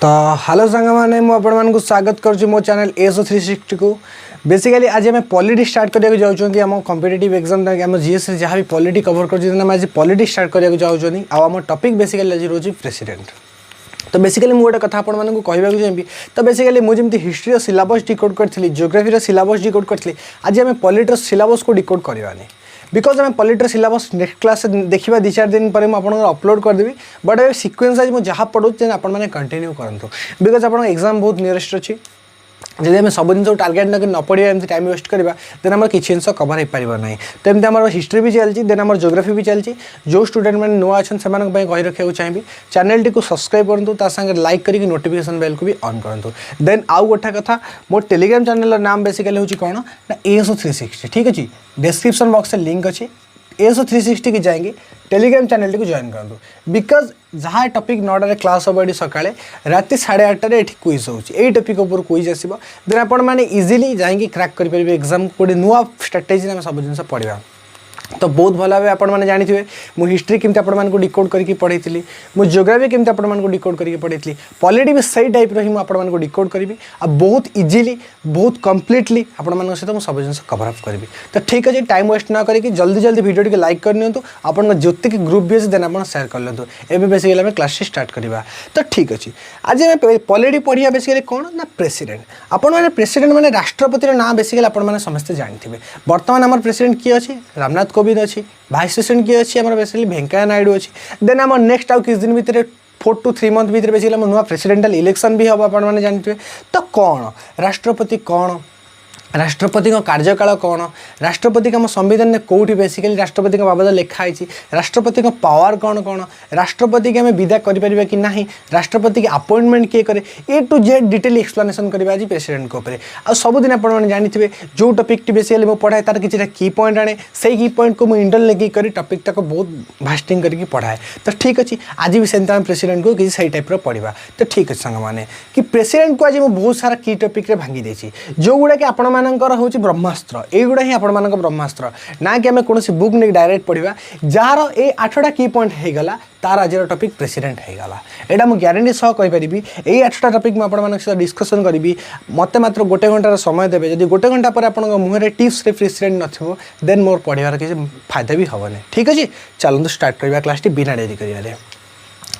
तो हेलो सांग मैंने मुझे स्वागत करुँच मो चैनल एसओ 360 को। बेसिकली आज आम पॉलिटी स्टार्ट करने जाऊँ आम कॉम्पिटिटिव एग्जाम आम जीएस जहाँ भी पॉलिटी कवर कर आज पॉलिटी स्टार्ट करने जाऊँ आम टॉपिक बेसिकली आज रोज प्रेसिडेंट। तो बेसिकली मुझे गोटे कथा आपको कहवाक चाहिए। तो बेसिकली मुझे हिस्ट्री सिलेबस डिकोड करी, जियोग्राफी सिलेबस डिकोड करी, आज आम पॉलिटी सिलेबस को डिकोड करवानी बिकज आम पॉलिटी सिलेबस नेक्स्ट क्लास देखा 2-4 दिन पर मुझे अपलोड करदेवी। बट ए सिक्वेन्स आज मुझे जहाँ पढ़ाऊँ आपने कंटिन्यू करूँ बिकज आप एग्जाम बहुत नियरेस्ट अच्छी। जब आम सब जिन टार्गेट न पढ़ा एमती टाइम वेस्ट करवा देन आम किसी जिन कवर हो पार ना। तो एमती आम हिस्ट्री भी चलती देन आम जियोग्राफी भी चलती। जो स्टूडेंट मैंने नुआ अच्छा से कही रखा चाहिए चैनल टी सब्सक्राइब करूँ सागे लाइक करके नोटिफिकेशन बेल को भी ऑन करूँ। देन आउ गोटे कथा मोर टेलीग्राम चैनल नाम बेसिकली हूँ कौन ना एसओ 360 ठीक अच्छे। डिस्क्रिप्शन बॉक्स में लिंक अच्छी एसओ 360 की जाएंगे टेलीग्राम चैनल टी जॉइन करूँ बिकज जहाँ टॉपिक 9 क्लास हम ये सका राति 8:30 ये क्विज होई टॉपिक ऊपर क्विज आसो देन आपण मैंने इजिली जाएंगे क्रैक करेंगे एग्जाम गोटे नुआ स्ट्राटेजी में सब जिन पढ़ा। तो बहुत भल भाव आपने जानी मु हिस्ट्री केमती आपको डिकोड करके पढ़ी मु जियोग्राफी केमती आपको डिकोड करके पढ़ी पॉलिटी भी सही टाइप रही आपको डिकोड करी आ बहुत इजीली बहुत कम्प्लीटली आपण सहित मुझे सब जिन कवर अप करी। तो ठीक अच्छे टाइम वेस्ट न करके जल्दी जल्दी वीडियो टी लाइक करनी आप जितने ग्रुप भी अच्छे देन आप सेयार कर लिंतु। एवं बेसिकली आम क्लास स्टार्ट करवा। तो ठीक अच्छे आज आम पॉलिटी पढ़िया बेसिकली कौन ना प्रेसिडेंट। आपण मैंने प्रेसिडेंट मैंने राष्ट्रपति ना बेसिकली आपने समस्ते जानते बर्तमान आम प्रेसिडेंट किए अच्छे रामनाथ कोविंद अच्छी, भाइस प्रेसिडेंट किए अच्छी आम बेसिकली वेंकैया नायडू अच्छी। देन आम नेक्स्ट आउ किस दिन भितर 4 to 3 मंथ भितर बेसिकली आम नुआ प्रेसिडेंटल इलेक्शन भी हम आपने जानते। तो कौन राष्ट्रपति कौन राष्ट्रपति कार्यकाल कौन राष्ट्रपति आम संविधान में कौटी बेसिकली राष्ट्रपति बाबद लिखाई राष्ट्रपति पावर कौन कौन राष्ट्रपति की आम विदा करें कि ना राष्ट्रपति की अपॉइंटमेंट किए करे ए टू जेड डिटेल एक्सप्लेनेशन करवा आज प्रेसिडेंट को आ सबुदिन आपने जानते जो टॉपिक टी बेसिकली मुझे पढ़ाए तार किसी की पॉइंट आने से की पॉइंट को मुझे इंटर लेकिन कर टॉपिक टाक बहुत भास्टिंग करके पढ़ाए। तो ठीक अच्छे आज भी सेमती आम प्रेसिडेंट को किसी सही टाइप पढ़ा। तो ठीक अच्छे सांग मैंने कि प्रेसिडेंट को आज मुझे बहुत सारा की टॉपिक भांगी देती जो गुड़ा कि आपण हूँ ब्रह्मास्त्र युड़ा ही आपण ब्रह्मास्त्र ना कि आम कौन बुक नहीं डायरेक्ट पढ़ा जार ये 8टा की पॉइंट होगला तार आज टॉपिक प्रेसिडेंट होगला। यहाँ मुझे ग्यारंटी सह कहीपरि यही 8टा टॉपिक मुझे डिस्कसन करी मत मात्र गोटे घंटार समय देवे जब गोटे घंटा पर आप मुहर टिप्स प्रेसिडेंट न देन मोर पढ़ार किसी फायदा भी हेनी। ठीक अच्छे चलते स्टार्ट करवा क्लास टी बिना डेरी करें।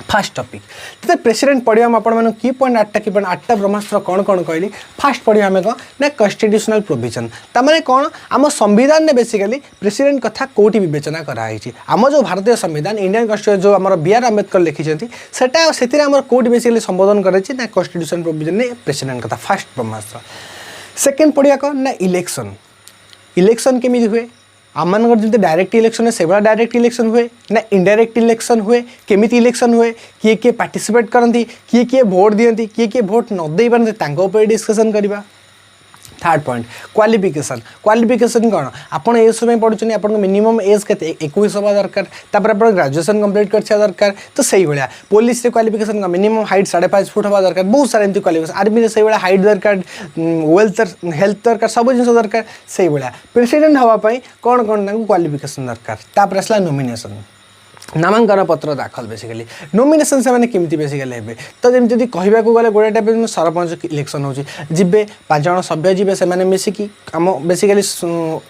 फास्ट टॉपिक तो प्रेसिडेंट पढ़ा आपण की पॉइंट 8टा ब्रह्मास्त्र कौन कौन कहली। फास्ट पढ़ा आम कौन ना कन्स्टिट्यूशनल प्रोविजन ताने कौन आम संविधान में बेसिकली प्रेसिडेंट कथा कौटी विवेचना कराई आम जो भारतीय संविधान इंडियन कन्स्टिट्यूशन जो आम बी आर अम्बेडकर लिखिं से कौटी बेसिकली संबोधन कराई ना कन्स्टिट्यूशन प्रोविजन ने प्रेसिडेंट कथा फास्ट ब्रह्मास्त्र। सेकेंड पढ़िया कौन ना इलेक्शन इलेक्शन केमी हुए आम जमी डायरेक्ट इलेक्शन है से डायरेक्ट इलेक्शन हुए ना इनडायरेक्ट इलेक्शन हुए केमिति इलेक्शन हुए किए किए पार्टिसिपेट करती किए किए भोट दियंती किए किए भोट न दे पारती डिस्कसन करवा। थर्ड पॉइंट क्वालिफिकेशन क्वालिफिकेशन कौन आपड़ ए समय पढ़ुं आप मिनिमम एज के 21 हवा दरकार तापर आप ग्रेजुएशन कंप्लीट कर दरकार। तो सही भाया police qualification minimum height 5.5 foot हवा दरकार बहुत सारा एमती क्वालिफिकेशन आर्मी से भाया हाइट दरकार वेल्थ हेल्थ दरकार सब जिन दरकार से भाया प्रेसिडेंट हाँपाई कौन कौन क्वालिफिकेशन दरकार। तापर आसला नॉमिनेशन नामांकन पत्र दाखल बेसिकली नॉमिनेशन से केमती बेसिकली हे। तो जमी कहवाक गले गोटे टाइप सरपंच इलेक्शन हो जीवे 5 जन सभ्य जी से मिसिकी आम बेसिकली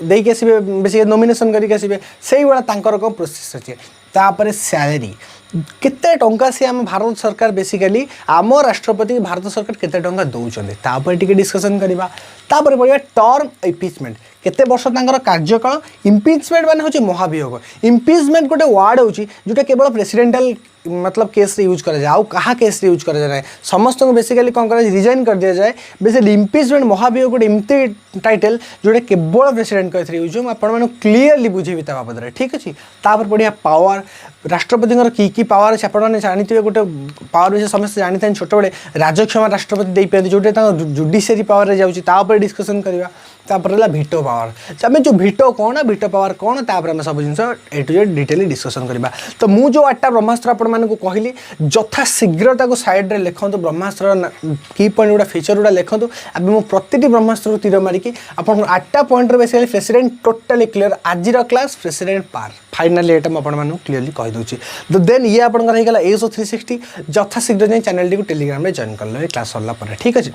देकी आसवे बेसिकली नॉमिनेशन करके आसवे से भाया कौन प्रोसेस अच्छे। तापर सैलरी केते टंका से आम भारत सरकार बेसिकली आम राष्ट्रपति भारत सरकार केते टंका दौरान टी डिस्कसन करवा। तापर पढ़ा टर्म इम्पिचमेंट केते वर्ष कार्यकाल इम्पिचमेंट माने होची महाभियोग इम्पिचमेंट गोटे वार्ड होची जोटा केवल प्रेसिडेंटल मतलब केस रे यूज करा जाए आउ कहा केस रे यूज करा जाए समस्त को बेसिकली कौन कर रिजाइन कर दिया जाए बेसिकली इम्पिचमेंट महाभियोग गोटे एमती टाइटल जोटा केवल प्रेसिडेंट का यूज आपण क्लीयरली बुझेबी ता बाबद। ठीक अच्छे तापर पढ़िया पावर राष्ट्रपति की पावर अच्छे आपने जानते गोटे पावर विषय समस्त जानी छोटे बड़े राजक्षमा राष्ट्रपति दे पाते जोटे जुडिशियरी पावर रे जाउची ता ऊपर डिस्कसन करवा। तापर रहा भिटो पावर आम जो भिटो कौन भिटो पावर कौन तापर आम सब जिन ए टू जेड डिटेली डिस्कसन करवा तो मुझे जो 8टा ब्रह्मास्त्र आपको कहली यथा शीघ्र सैड्रे लिखु ब्रह्मास्त्र की पॉइंट गुड़ा फीचर गुड़ा लिखु मुझे प्रति ब्रह्मास्त्र तीर मारिकी आप 8टा point basically president totally clear आज क्लास प्रेसिडेंट पार फाइनाली एटा मुझे क्लीयरली कहीदे तो देन ये आपंकर एसओ 360 यथा शीघ्र जाए चैनल टी टेलीग्राम में जॉइन कर क्लास सरला ठीक अच्छे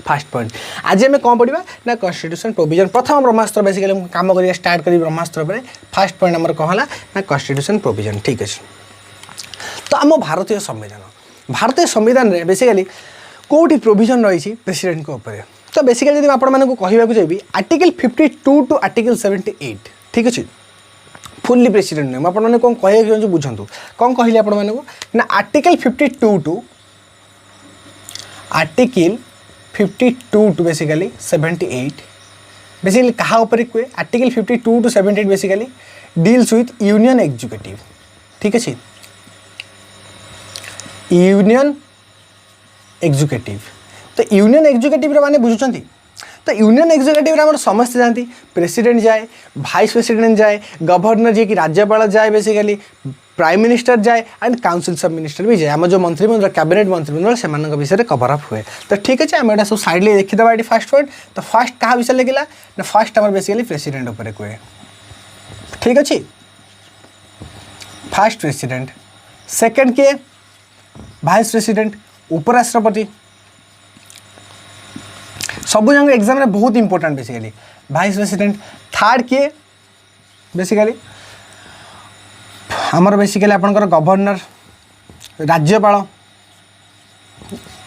फास्ट पॉइंट आज आम कौन पढ़ा ना कॉन्स्टिट्यूशन प्रोविजन प्रथम ब्रह्मास्त्र बेसिकली काम कर स्टार्ट करी ब्रह्मास्त्र पर फास्ट पॉइंट आमर कौन है ना कॉन्स्टिट्यूशन प्रोविजन ठीक अच्छे तो आम भारतीय संविधान रे बेसिकली कौटी प्रोविजन रही प्रेसिडेंट को ऊपर तो बेसिकली जब आपको कहवाक चाहिए आर्टिकल 52 टू आर्टिकल 78 ठीक अच्छे फुल्ली प्रेसिडेंट नहीं मुझे कौन कह बुझातु कौन कहली आपको ना article 52 to article 52 to basically 78 basically कहा ऊपर कहे article 52 to 78 basically deals with union executive ठीक अच्छे यूनियन एग्जीक्यूटिव तो यूनियन एग्जीक्यूटिव माने बुझुचंती तो यूनियन एग्जीक्यूटिव आम समस्त जाती प्रेसिडेंट जाए भाइस प्रेसिडेंट जाए गवर्नर जी कि राज्यपाल जाए बेसिकली प्राइम मिनिस्टर जाए एंड काउंसिल्स ऑफ मिनिस्टर भी जाए आम जो मंत्रिमंडल कैबिनेट मंत्रिमंडल से विषय कवर अप हुए तो ठीक अच्छे आम सब साइड देखीदा ये फास्ट पॉइंट तो फास्ट क्या विषय लिखला ना फास्ट आम बेसिकली प्रेसिडेंट उपर कहे ठीक अच्छे फास्ट प्रेसिडेंट सेकेंड किए भाइस प्रेसिडेंट उपराष्ट्रपति सब जंग एग्जाम में बहुत important basically vice president third किए बेसिकली आमर बेसिकली आपंकर गवर्नर राज्यपाल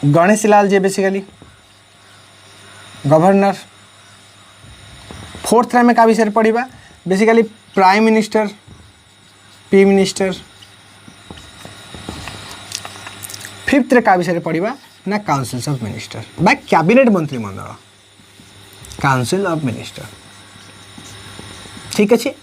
Ganesh Lal ji basically governor fourth आम क्या विषय पढ़ा basically prime minister P minister fifth क्या विषय पढ़ा ना काउंसिल्स ऑफ मिनिस्टर बा कैबिनेट मंत्रिमंडल काउंसिल ऑफ मिनिस्टर ठीक अच्छे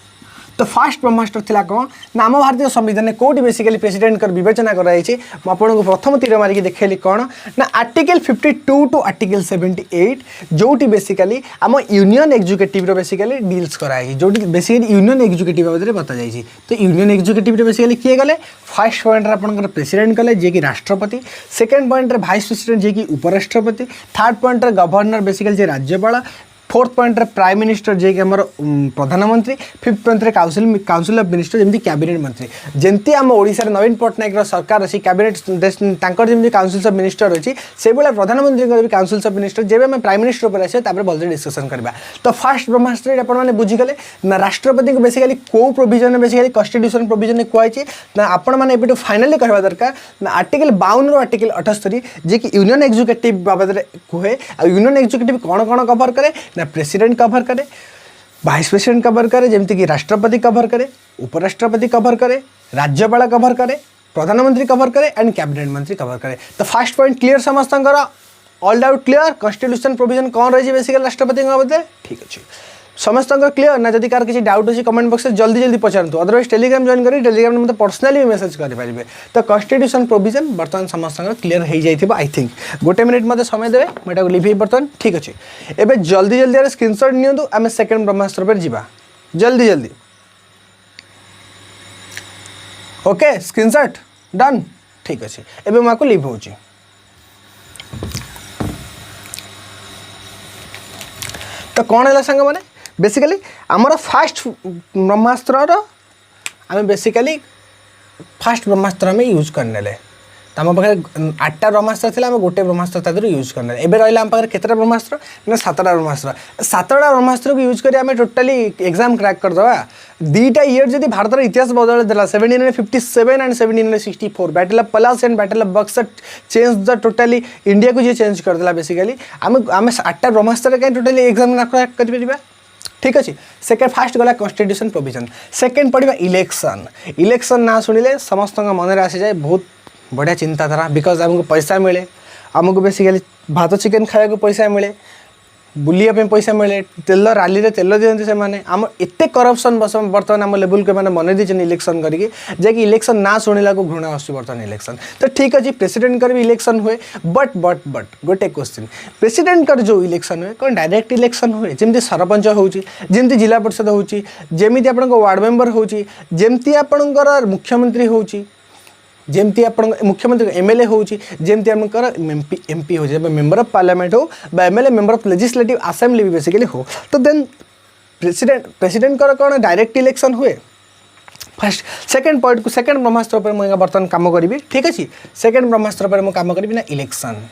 तो फास्ट ब्रह्मास्त्र थिला कौन ना आम भारतीय संविधान कौटी बेसिकली प्रेसिडेंट कर विवेचना कराई आपको प्रथम तीर मारिक देखली कौन ना आर्टिकल 52 टू आर्टिकल 78 जोटी बेसिकली आम यूनियन एग्जीक्यूटिव बेसिकली डील्स कराई जो बेसिकली यूनियन एग्जीक्यूटिव बाबद बता जाइए तो यूनियन एग्जीक्यूटिव बेसिकली किए गले फर्स्ट पॉइंट आपंकर प्रेसिडेंट कले जी कि राष्ट्रपति सेकेंड पॉइंट भाइस प्रेसिडेंट जी कि उपराष्ट्रपति थर्ड पॉइंट गवर्नर बेसिकली जी राज्यपाल फोर्थ पॉइंट प्राइम मिनिस्टर जे कि आमर प्रधानमंत्री fifth point council of minister जमी कैबिनेट मंत्री जमती आम ओडिशा नवीन पट्टनायक सरकार अच्छी कैबिनेट जमी काउंसिल ऑफ मिनिस्टर अच्छी से भाई प्रधानमंत्री भी काउंसिल ऑफ मिनिस्टर जब आम प्राइम मिनिस्टर पर आसे भलसे डिस्कसन करवा तो फास्ट ब्रह्मास्त्र आपने बुझीगले ना राष्ट्रपति को बेसिकली कौ प्रोविजन बेसिकली कॉन्स्टिट्यूशन प्रोविजन कही ना आपण मैंने फाइनाली कहवा दरकार ना आर्टिकल 52 रु आर्टिकल 78 जी कि यूनियन एग्जीक्यूटिव बाबद कहे यूनियन एग्जीक्यूटिव कौन कौन कवर करे ना प्रेसिडेंट कवर करे भाइस प्रेसिडेंट कवर करे जमती कि राष्ट्रपति कवर करे उपराष्ट्रपति कवर करे राज्यपाल कवर करे प्रधानमंत्री कवर करे एंड कैबिनेट मंत्री कवर करे तो फास्ट पॉइंट क्लीयर समस्त all doubt clear constitution provision कौन रही बेसिकली राष्ट्रपति बदले ठीक अच्छे समस्त क्लीयर ना जदि कार किसी डाउट अच्छी कमेंट बॉक्स में जल्दी जल्दी पचारतु अदरवाइज टेलीग्राम जॉइन करी टेलीग्राम में मतलब पर्सनाली मेसेज करेंगे तो कॉन्स्टिट्यूशन प्रोविजन बर्तमान समस्त क्लीयर हो जाए आई थिंक गोटे मिनिट मत समय देवे मुझे लिभे बर्तमान ठीक अच्छे एवं जल्दी जल्दी स्क्रीनशॉट नियंतु आम सेकेंड ब्रह्मास्त्र पर जावा जल्दी जल्दी ओके स्क्रीनशॉट डन ठीक अच्छे एवं मुझे लिभ हो तो कौन है सांग मैंने बेसिकली आमर फास्ट ब्रह्मास्त्र आम बेसिकली फास्ट ब्रह्मास्त्र आम यूज करने तो आम पाखे 8टा ब्रह्मास्त्र थी आम गोटे ब्रह्मास्त्र तादर यूज करने एवं रहा आम पाखे केतटा ब्रह्मास्त्र ना 7टा ब्रह्मास्त्र 7टा ब्रह्मास्त्र को यूज करें टोटाली एग्जाम क्रैक करदे 2टा ईयर जब भारत इतिहास बदल देला 1757 and 1764 battle of Plassey and battle of Buxar change the totally India को जी चेंज करदेला बेसिकली आम 8टा ब्रह्मास्त्र कहीं टोटाली एग्जाम क्रैक कर ठीक अच्छे सेकेंड फास्ट गला कॉन्स्टिट्यूशन प्रोविजन सेकेंड पढ़ा इलेक्शन ना शुणिले समस्त मन में आसी जाए बहुत बढ़िया चिंताधारा बिकज आमको पैसा मिले आमको बेसिकली भात चिकेन खाया पैसा मिले बुलिया पे पैसा मिले तेल राली रे तेल दियंती से माने आम एते करप्शन बर्तमान आम लेवल के माने मन दी इलेक्शन करके जैकि इलेक्शन ना शुणिला को घृणा आस बर्तमान इलेक्शन तो ठीक अच्छे प्रेसिडेंट कर भी इलेक्शन हुए बट गोटे क्वेश्चन प्रेसिडेंट कर जो इलेक्शन हुए कौन डायरेक्ट इलेक्शन हुए जमी सरपंच होमती जिला परिषद होमती आप वार्ड मेंबर होमती आपणकर मुख्यमंत्री होची जमती आप मुख्यमंत्री एमएलए होमती आमकर एमपी हो मेंबर ऑफ पार्लियामेंट हो MLA member of legislative assembly भी बेसिकली हो तो देन प्रेसिडेंट कर कौन डायरेक्ट इलेक्शन हुए फर्स्ट सेकेंड पॉइंट को सेकेंड ब्रह्मास्त्र पर मुझे बर्तमान कम करी ठीक अच्छे सेकेंड ब्रह्मास्त्र पर मुझे कम करी ना इलेक्शन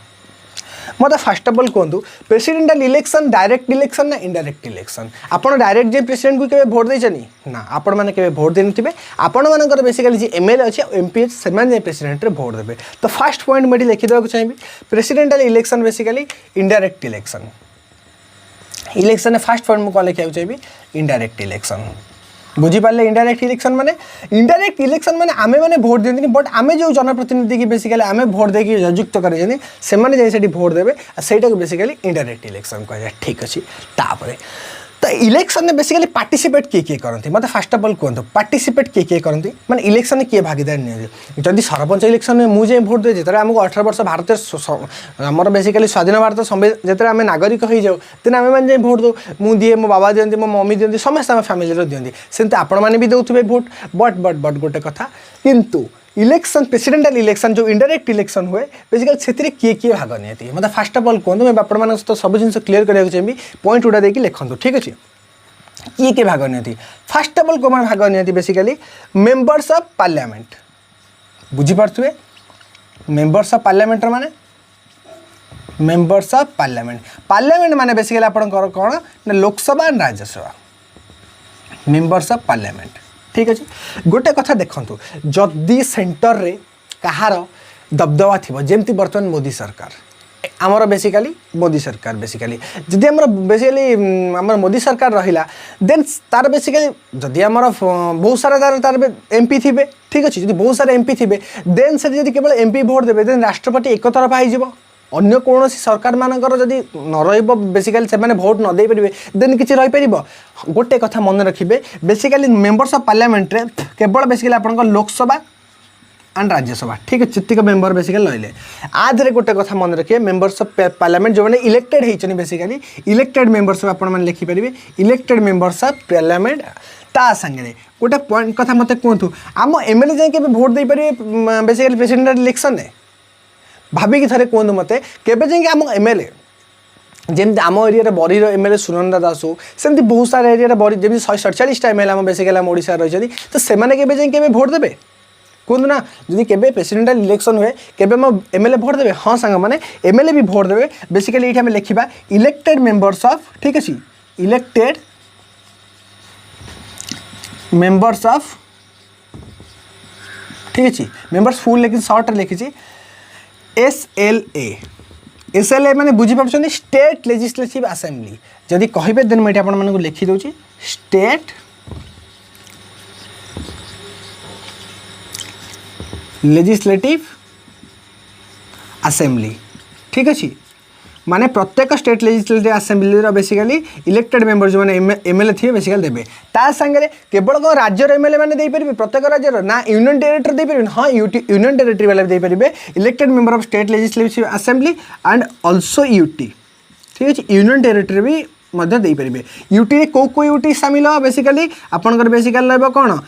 मतलब फास्ट ऑफ ऑल कहतु प्रेसिडेंटाल इलेक्शन डायरेक्ट इलेक्शन ना इनडायरेक्ट इलेक्शन आपड़ डायरेक्ट जे प्रेसिडेंट को केवे भोट देछनी ना आपण माने केवे भोट देनथिबे आपण मानकर बेसिकली जे एमएलए अछि एमपी सेमान जे प्रेसिडेंट रे भोट देबे तो फर्स्ट पॉइंट मैं लिखि देबा चाहिए presidential election basically indirect election election first point मुझे लिखा चाहिए इनडायरेक्ट इलेक्शन बुझीपारे इंडायरेक्ट इलेक्शन माने आमे माने भोट दियंती बट आमे जो जनप्रतिनिधि की बेसिकली आमे भोट देकी नियुक्त करे से माने जाई भोट देवे सेटा को बेसिकली इंडायरेक्ट इलेक्शन कह ठीक अच्छे तापर तो इलेक्शन में बेसिकली पार्टिसिपेट किए करती मतलब फास्ट ऑफ ऑल कहते पार्टिसिपेट किए करती माने इलेक्शन किए भागीदार नहीं जदि सरपंच इलेक्शन में मुझे भोट दे जो आमको 18 वर्ष भारत आमर बेसिकली स्वाधीन भारत जो आम नागरिक हो जाऊ तेना आम मैंने भोट दो मुझे दिए मो बाबा दियंती मो मम्मी दियंती समस्त आम फैमिली दियंती सेमती आपण मैंने भी दौथे भोट बट गोटे कथा किंतु इलेक्शन प्रेसिडेंटाल इलेक्शन जो इनडायरेक्ट इलेक्शन हुए बेसिकली से किए भाग नहीं मतलब फास्ट ऑफ ऑल कहूँ मैं आपण मान सहित सब जिन क्लीयर कराया चाहिए पॉइंट गुड़ा देखिए लिखूँ ठीक अच्छे किए भाग नहीं फास्ट ऑफ ऑल कौन भाग नहीं बेसिकली मेंबर्स ऑफ पार्लियामेंट बुझीपे मेंबर्स ऑफ पार्लियामेंट माने मेंबर्स ऑफ पार्लियामेंट माने बेसिकली आपंकर कौन ना Lok Sabha and Rajya Sabha members of parliament ठीक अच्छे गोटे कथा देखु जदि सेंटर रे कहार दबदबा थी जमती बर्तमान मोदी सरकार आमर बेसिकली मोदी सरकार बेसिकली जदि आमर बेसिकली आमर मोदी सरकार रहिला देन तार बेसिकली जदि आमर बहुत सारा तार एमपी थे ठीक अच्छे जब बहुत सारा एमपी थे देन से जब केवल एमपी भोट देवे देन राष्ट्रपति एक तरफा हो अन्य कौन सरकार मानकर जदि न रही बेसिकली से भोट न दे पारे देन किसी रहीपर गोटे कथा मन रखिए बेसिकली मेंबर्स ऑफ पार्लियामेंट रे केवल बेसिकली आपंकर लोकसभा एंड राज्यसभा ठीक है जितक मेंबर बेसिकली रही आधे गोटे कथा मन रखिए मेंबर्स ऑफ पार्लियामेंट जो मैंने इलेक्टेड होती बेसिकली इलेक्टेड मेंबर्स आप लिखिपारे इलेक्टेड मेंबर्स ऑफ पार्लियामेंट ता संगे गोटे पॉइंट कथा मत कहतु आम एमएलए जाए भोट दे पारे बेसिकली प्रेसिडेंट इलेक्शन भाविकी थे कहतु मत केवे जाए आम एमएलए जमी आम एरिया बरीर एमएलए सुनंदा दास हो सेमती बहुत सारा एरिया बरी जमी 147 एमएलए आम बेसिकली आम ओडिशा रही तो सेमाने केवे जाए केवे भोट देवे कहतु ना जदि केवे प्रेसिडेंटाल इलेक्शन हुए केवे आम एमएलए भोट देवे हाँ सांग मैंने एमएलए भी भोट देवे बेसिकली ये लिखा इलेक्टेड मेंबर्स ऑफ ठीक अच्छे इलेक्टेड मेंबर्स ऑफ ठीक अच्छे मेंबर्स फुल लेकिन शॉर्ट लिखी SLA माने बुझीपार स्टेट लेजिस्लेटिव असेंबली जदि कहे देन मुझे आपको लिखी दूसरी स्टेट लेजिस्लेटिव असेंबली ठीक अच्छे माने प्रत्येक state legislative assembly basically elected member जो मैंने एमएलए थे बेसिकली देवे ता संगे केवल कौन राज्यर एमएलए मैंने दे पारे प्रत्येक राज्यर ना यूनियन टेरिटरी दे पारे हाँ यूनियन टेरिटरी वाले दे पारे elected member of state legislative assembly and also UT ठीक अच्छे यूनियन टेरिटरी भी दे पारे यूटी रे को यूटी सामिल हो बेसिकली आपंकर बेसिकली रहा कौन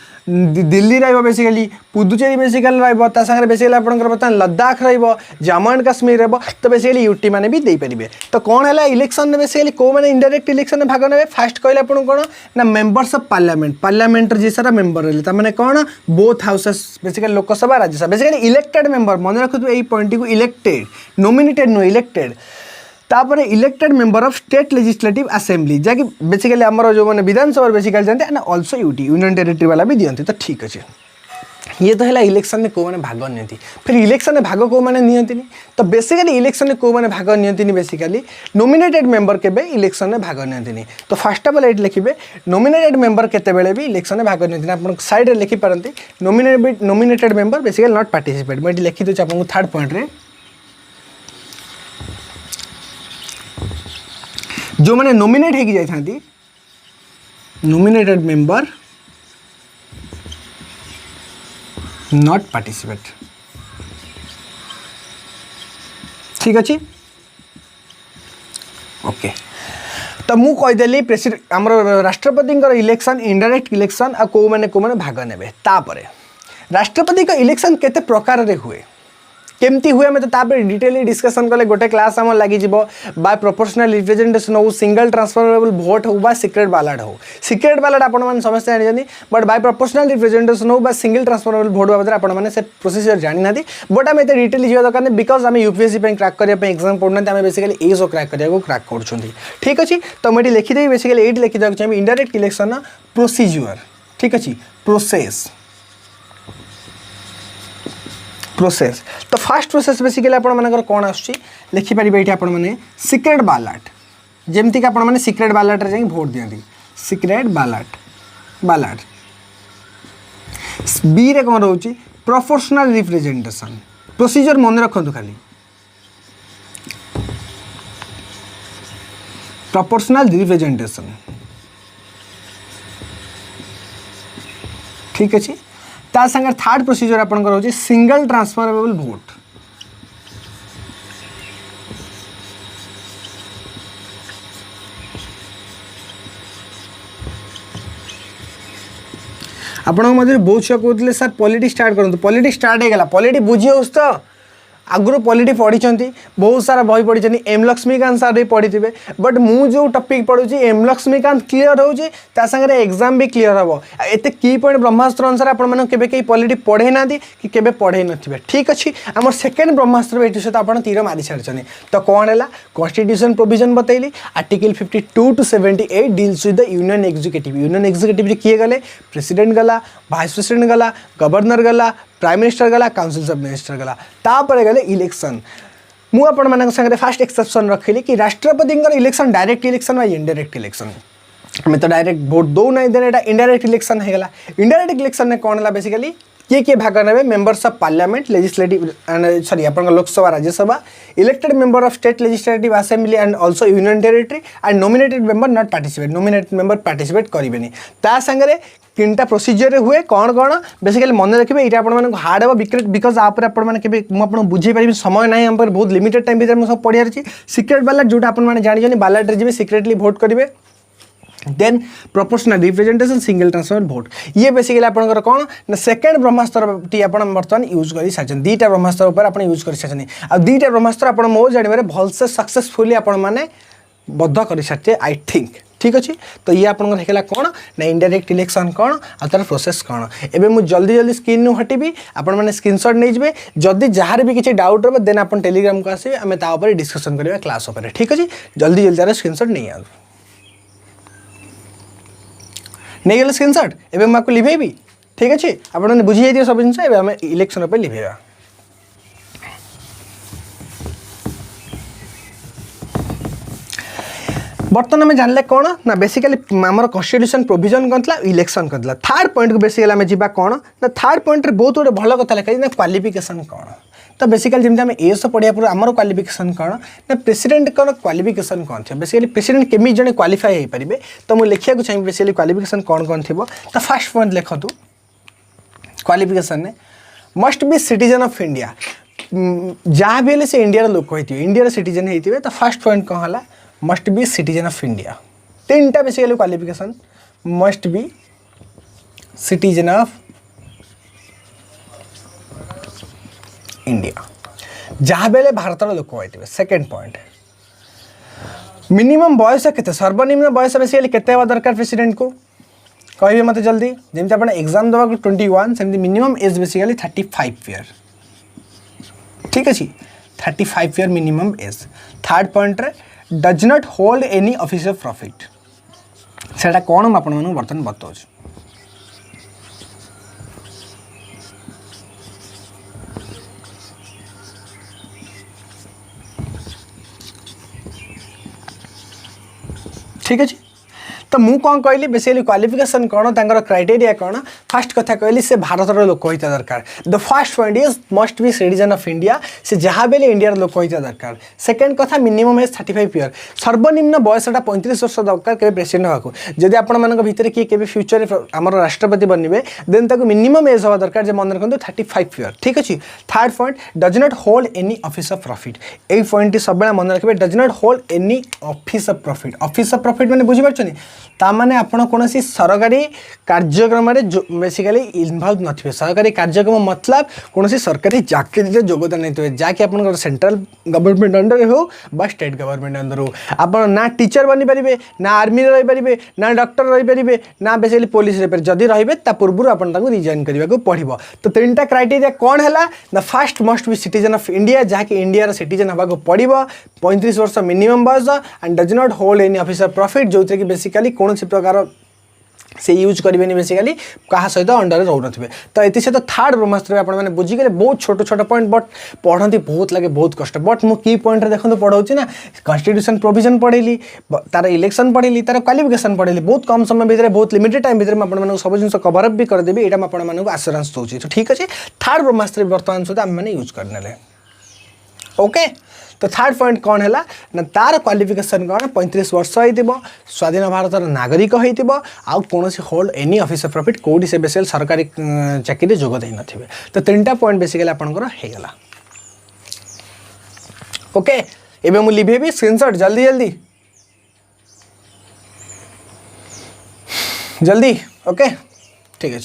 दिल्ली रही बेसिकली पुदुचेरी बेसिकली रहा सागर बेसिकली आपंकर बर्तमान लद्दाख जम्मू एंड काश्मीर तो बेसिकली यूटी मैंने भी दे पारे तो कौन है इलेक्शन में बेसिकली कौ मैंने इनडायरेक्ट इलेक्शन में भाग ने फास्ट कहले आपको कौन ना मेंबर्स ऑफ पार्लियामेंट जी सारा मेंबर रही मैंने कौन both houses basically Lok Sabha Rajya Sabha basically elected member मन रखु यही पॉइंट को इलेक्टेड नॉमिनेटेड नो इलेक्टेड तापर elected member of state legislative assembly जैकि बेसिकली आमर जो मैंने विधानसभा बेसिकली जानते हैं ऑल्सो यूटी यूनियन टेरिटरी वाला भी दिखते तो ठीक अच्छे ये तो है इलेक्शन में कौ मैंने भाग नहीं फिर इलेक्शन में भाग कौ मैंने नियंती तो बेसिकली इलेक्शन में कौ मैंने भाग नियंती बेसिकली नॉमिनेटेड मेंबर केबे इलेक्शन में भाग नियंती तो फर्स्ट ऑफ ऑल ये लिखिए नॉमिनेटेड मेंबर केतेबेले भी इलेक्शन में भाग नियंती आप साइड में लिखिपारती nominated member basically not participate मुझे लिखी दूसरी आपको थर्ड पॉइंट रे जो मैंने नॉमिनेट होगी जाइथांती नॉमिनेटेड मेंबर नॉट पार्टिसिपेट। ठीक अच्छे ओके तो मु कहीदेली प्रेसिडेंट आम राष्ट्रपति इलेक्शन इनडायरेक्ट इलेक्शन आ को मैंने भाग ने तापर राष्ट्रपति का इलेक्शन केते प्रकार रे हुए केमती हुए मैं तो डिटेली डिस्कसन कले गोटे क्लास आम लगी बाय प्रोपोर्शनल रिप्रेजेंटेशन हो सिंगल ट्रांसफरेबल भोट हो बा सिक्रेट बालाट हो सिक्रेट बालाट आपण मैंने समस्त जानी बट बाय प्रोपोर्शनल रिप्रेजेंटेशन हो बा सिंगल ट्रांसफरेबल भोट बाबद आपण मैंने से प्रोसीजर जानी ना बट आम एत डिटेली जावा दरकार बिकज आम यूपीएससी क्रैक करने एग्जाम पढ़ना आम बेसिकली ये सब क्रैक करने क्रैक कर ठीक अच्छे तो मुझे लिखिदेवी बेसिकली ये लिखिदेक चाहिए इनडायरेक्ट इलेक्शन प्रोसीजर ठीक अच्छे प्रोसेस तो फास्ट प्रोसेस बेसिकली आपण मानकर कौन आसुची लिखिपारे ये आपण मैंने सिक्रेट बालाट जमती कि आपण मैंने सिक्रेट बालाट रे भोट दियंती सिक्रेट बालाट बी रे कौन रोची प्रोपोर्शनल रिप्रेजेंटेशन प्रोसीजर मन रखु खाली प्रोपोर्शनल रिप्रेजेंटेशन ठीक अच्छे ता संगे थर्ड प्रोसीजर आपंकर होची सिंगल ट्रांसफरेबल भोट आपण मध्य बहुत छुआ कहते सर पॉलिटिक्स स्टार्ट करूँ पॉलिटिक्स स्टार्ट हो गला पॉलिटिक्स बुझी हो तो आगुरी पॉलिटी पढ़ी बहुत सारा बही पढ़ी एम लक्ष्मीकांत सर भी पढ़ी थे बट मु जो टॉपिक पढ़ुची एम लक्ष्मीकांत क्लीयर होचे एग्जाम भी क्लीयर हम एत की पॉइंट ब्रह्मास्त्र अनुसार आपके पॉलिटी पढ़े ना कि केबे पढ़े नथिबे ठीक अच्छे आम सेकेंड ब्रह्मास्त्र ये सहित आप तीर मारी सारी तो कौन है कॉन्स्टिट्यूशन प्रोविजन बतैली article 52 to 78 deals with the union executive किए गले प्रेसिडेंट गला वाइस प्रेसिडेंट गला गवर्नर गला प्राइम मिनिस्टर गला काउंसिल ऑफ मिनिस्टर गला तापर गले इलेक्शन मु आपण मानक संगे फास्ट एक्सेप्शन रखिली कि राष्ट्रपति election direct election indirect election हमें तो डायरेक्ट भोट दो ना देने इनडायरेक्ट इलेक्शन है गला इनडायरेक्ट इलेक्शन में कौन है बेसिकली किए भाग ने members of parliament legislative sorry आप Lok Sabha Rajya Sabha elected member of state legislative assembly and also union territory and nominated member not participate nominated member participate करेंगे ता संगे तीनटा प्रोसीजर हुए कौन कौन बेसिकली मन रखिए ये आप हार्ड हम बिकज आप मुझे बुझे पारि समय ना हम बहुत लिमिटेड टाइम भर सब पढ़ार सिक्रेट बालाट जोटा आपने जानी बालाट जी सिक्रेटली भोट करेंगे then proportional representation single transfer vote ये बेसिकली आपंकर कौन ना सेकेंड ब्रह्मास्त्र टी आप बर्तमान यूज कर सारी दुईटा ब्रह्मास्त्र आप यूज कर सारी आ दुईटा ब्रह्मास्त्र आप मो जानवर भलसे सक्सेसफुली आपने बद्ध कर सारी आई थिंक ठीक अच्छे तो ये आपंकर कौन ना इनडायरेक्ट इलेक्शन कौन आ तार प्रोसेस कौन एवं मुझे जल्दी जल्दी स्क्रीन हटबी आपने स्क्रीनशॉट नहीं जाए जदि जहाँ भी किसी डाउट रहा देन आप टेलीग्राम को आसवे आम तापर डिस्कसन करेंगे क्लास उपर ठीक अच्छे जल्दी जल्दी तार स्क्रीनशॉट नहीं आ नहीं गले स्क्रीनशॉट एवं आपको लिभेबी ठीक अच्छे आपने बुझी जाइए सब जिन आम इलेक्शन पर लिभेगा बर्तमान आम जानले कौन ना बेसिकली आमर कन्स्टिट्यूशन प्रोविजन कौन था इलेक्शन कौन था थर्ड पॉइंट को बेसिकली आम जा कौन ना थर्ड पॉइंट रे बहुत गोटे भल कथा लिखा ना क्वालिफिकेशन कौन तो बेसिकली जमी आम एस पढ़ा पूर्व आमर क्वालिफिकेशन कौन ना प्रेसिडेंट क्वालिफिकेशन कौन थी बेसिकली प्रेसिडेंट केमी जड़े क्वालिफाई हो पारे तो मुझे लिखा चाहिए बेसिकली क्वालिफिकेशन कौन थी तो फर्स्ट पॉइंट लिखतु क्वालिफिकेशन ने must be citizen of India जहाँ भी से इंडिया लोक होते इंडिया सिटीजन होते तो फर्स्ट पॉइंट कौन है must be citizen of India तीनटा basically qualification must be citizen of India जहाँ बेले भारत लोक होते सेकेंड पॉइंट मिनिमम बयस के सर्वनिम्न बयस बेसिकली केते हवा दरकार प्रेसिडेंट को कहे मत जल्दी जमी आप एग्जाम देवा 21 सेमती मिनिमम एज बेसिकली 35 ईयर ठीक अच्छे 35 year minimum age third point रे does not hold any office of profit सेटा कौन आप बर्तमान बताऊँ ठीक अच्छे तो मु कौन कहली बेसिकली क्वालिफिकेशन कौन क्राइटेरिया कौन फास्ट कथा कहली से भारतर लोक होता दरकार the first point is must be citizen of India से जहाँ बेले इंडिया लोक होता दरकार सेकेंड कथा मिनिमम एज 35 ईयर सर्वनिम्न बयसटा 35 वर्ष दरकार के प्रेसिडेंट होगा जदि आपण भितर किए के फ्यूचर आम राष्ट्रपति बनवे देन ताको मिनिमम एज हवा दरकार मन रखते 35 ईयर ठीक अच्छे third point does not hold any office of profit यही पॉइंट सब मन रखिए does not hold any office of profit मैंने बुझीपार ताने आपण कौन सरकारी कार्यक्रम बेसिकली इनवल्व नथिबे सरकारी कार्यक्रम मतलब कौन सरकारी चाकरी योगदान नहीं जहाँकि आप सेंट्रल गवर्नमेंट अंडर हो बा स्टेट गवर्नमेंट अंडर हो आप ना टीचर बनी पारे ना आर्मी रही पारे ना डॉक्टर रही पारे ना बेसिकली पुलिस रही पारे जदि रही पूर्व आपको रिजाइन करने पड़ो तो 3टा क्राइटेरिया कौन है the first must be citizen of India जहाँकि इंडिया सिटीजन होगा पड़ो 35 वर्ष मिनिमम बयस and does not hold any office of profit जो कि बेसिकली कौन प्रकार से यूज करेंगे बेसिकली क्या सहित अंडर रोन तो ये सहित थर्ड ब्रह्मास्त्र आपने बुझीगले बहुत छोट छोट पॉइंट बट पढ़ती बहुत लगे बहुत कष्ट बट मु की पॉइंट देखो पढ़ाऊँ ना कॉन्स्टिट्यूशन प्रोविजन पढ़ेली तार इलेक्शन पढ़ेली तार क्वालिफिकेशन पढ़ेली बहुत कम समय भितर बहुत लिमिटेड टाइम भितर मुझे सब जिन कवरअप भी करदेवी यहाँ आपको आश्योरेंस दूसरी तो ठीक अच्छे थर्ड ब्रह्मास्त्र बर्तमान सुधा आम मैंने यूज करने ओके तो थर्ड पॉइंट कौन है ना तार क्वालिफिकेशन कौन 35 वर्ष हो स्वाधीन भारत नागरिक हो कौन hold any office of profit कौटी से बेसिकली सरकारी चाकरी जोग दे नथिबे तो 3टा पॉइंट बेसिकली आपनकर हेगला ओके एबे मु लिभेबी स्क्रीनशॉट जल्दी जल्दी जल्दी ओके ठीक है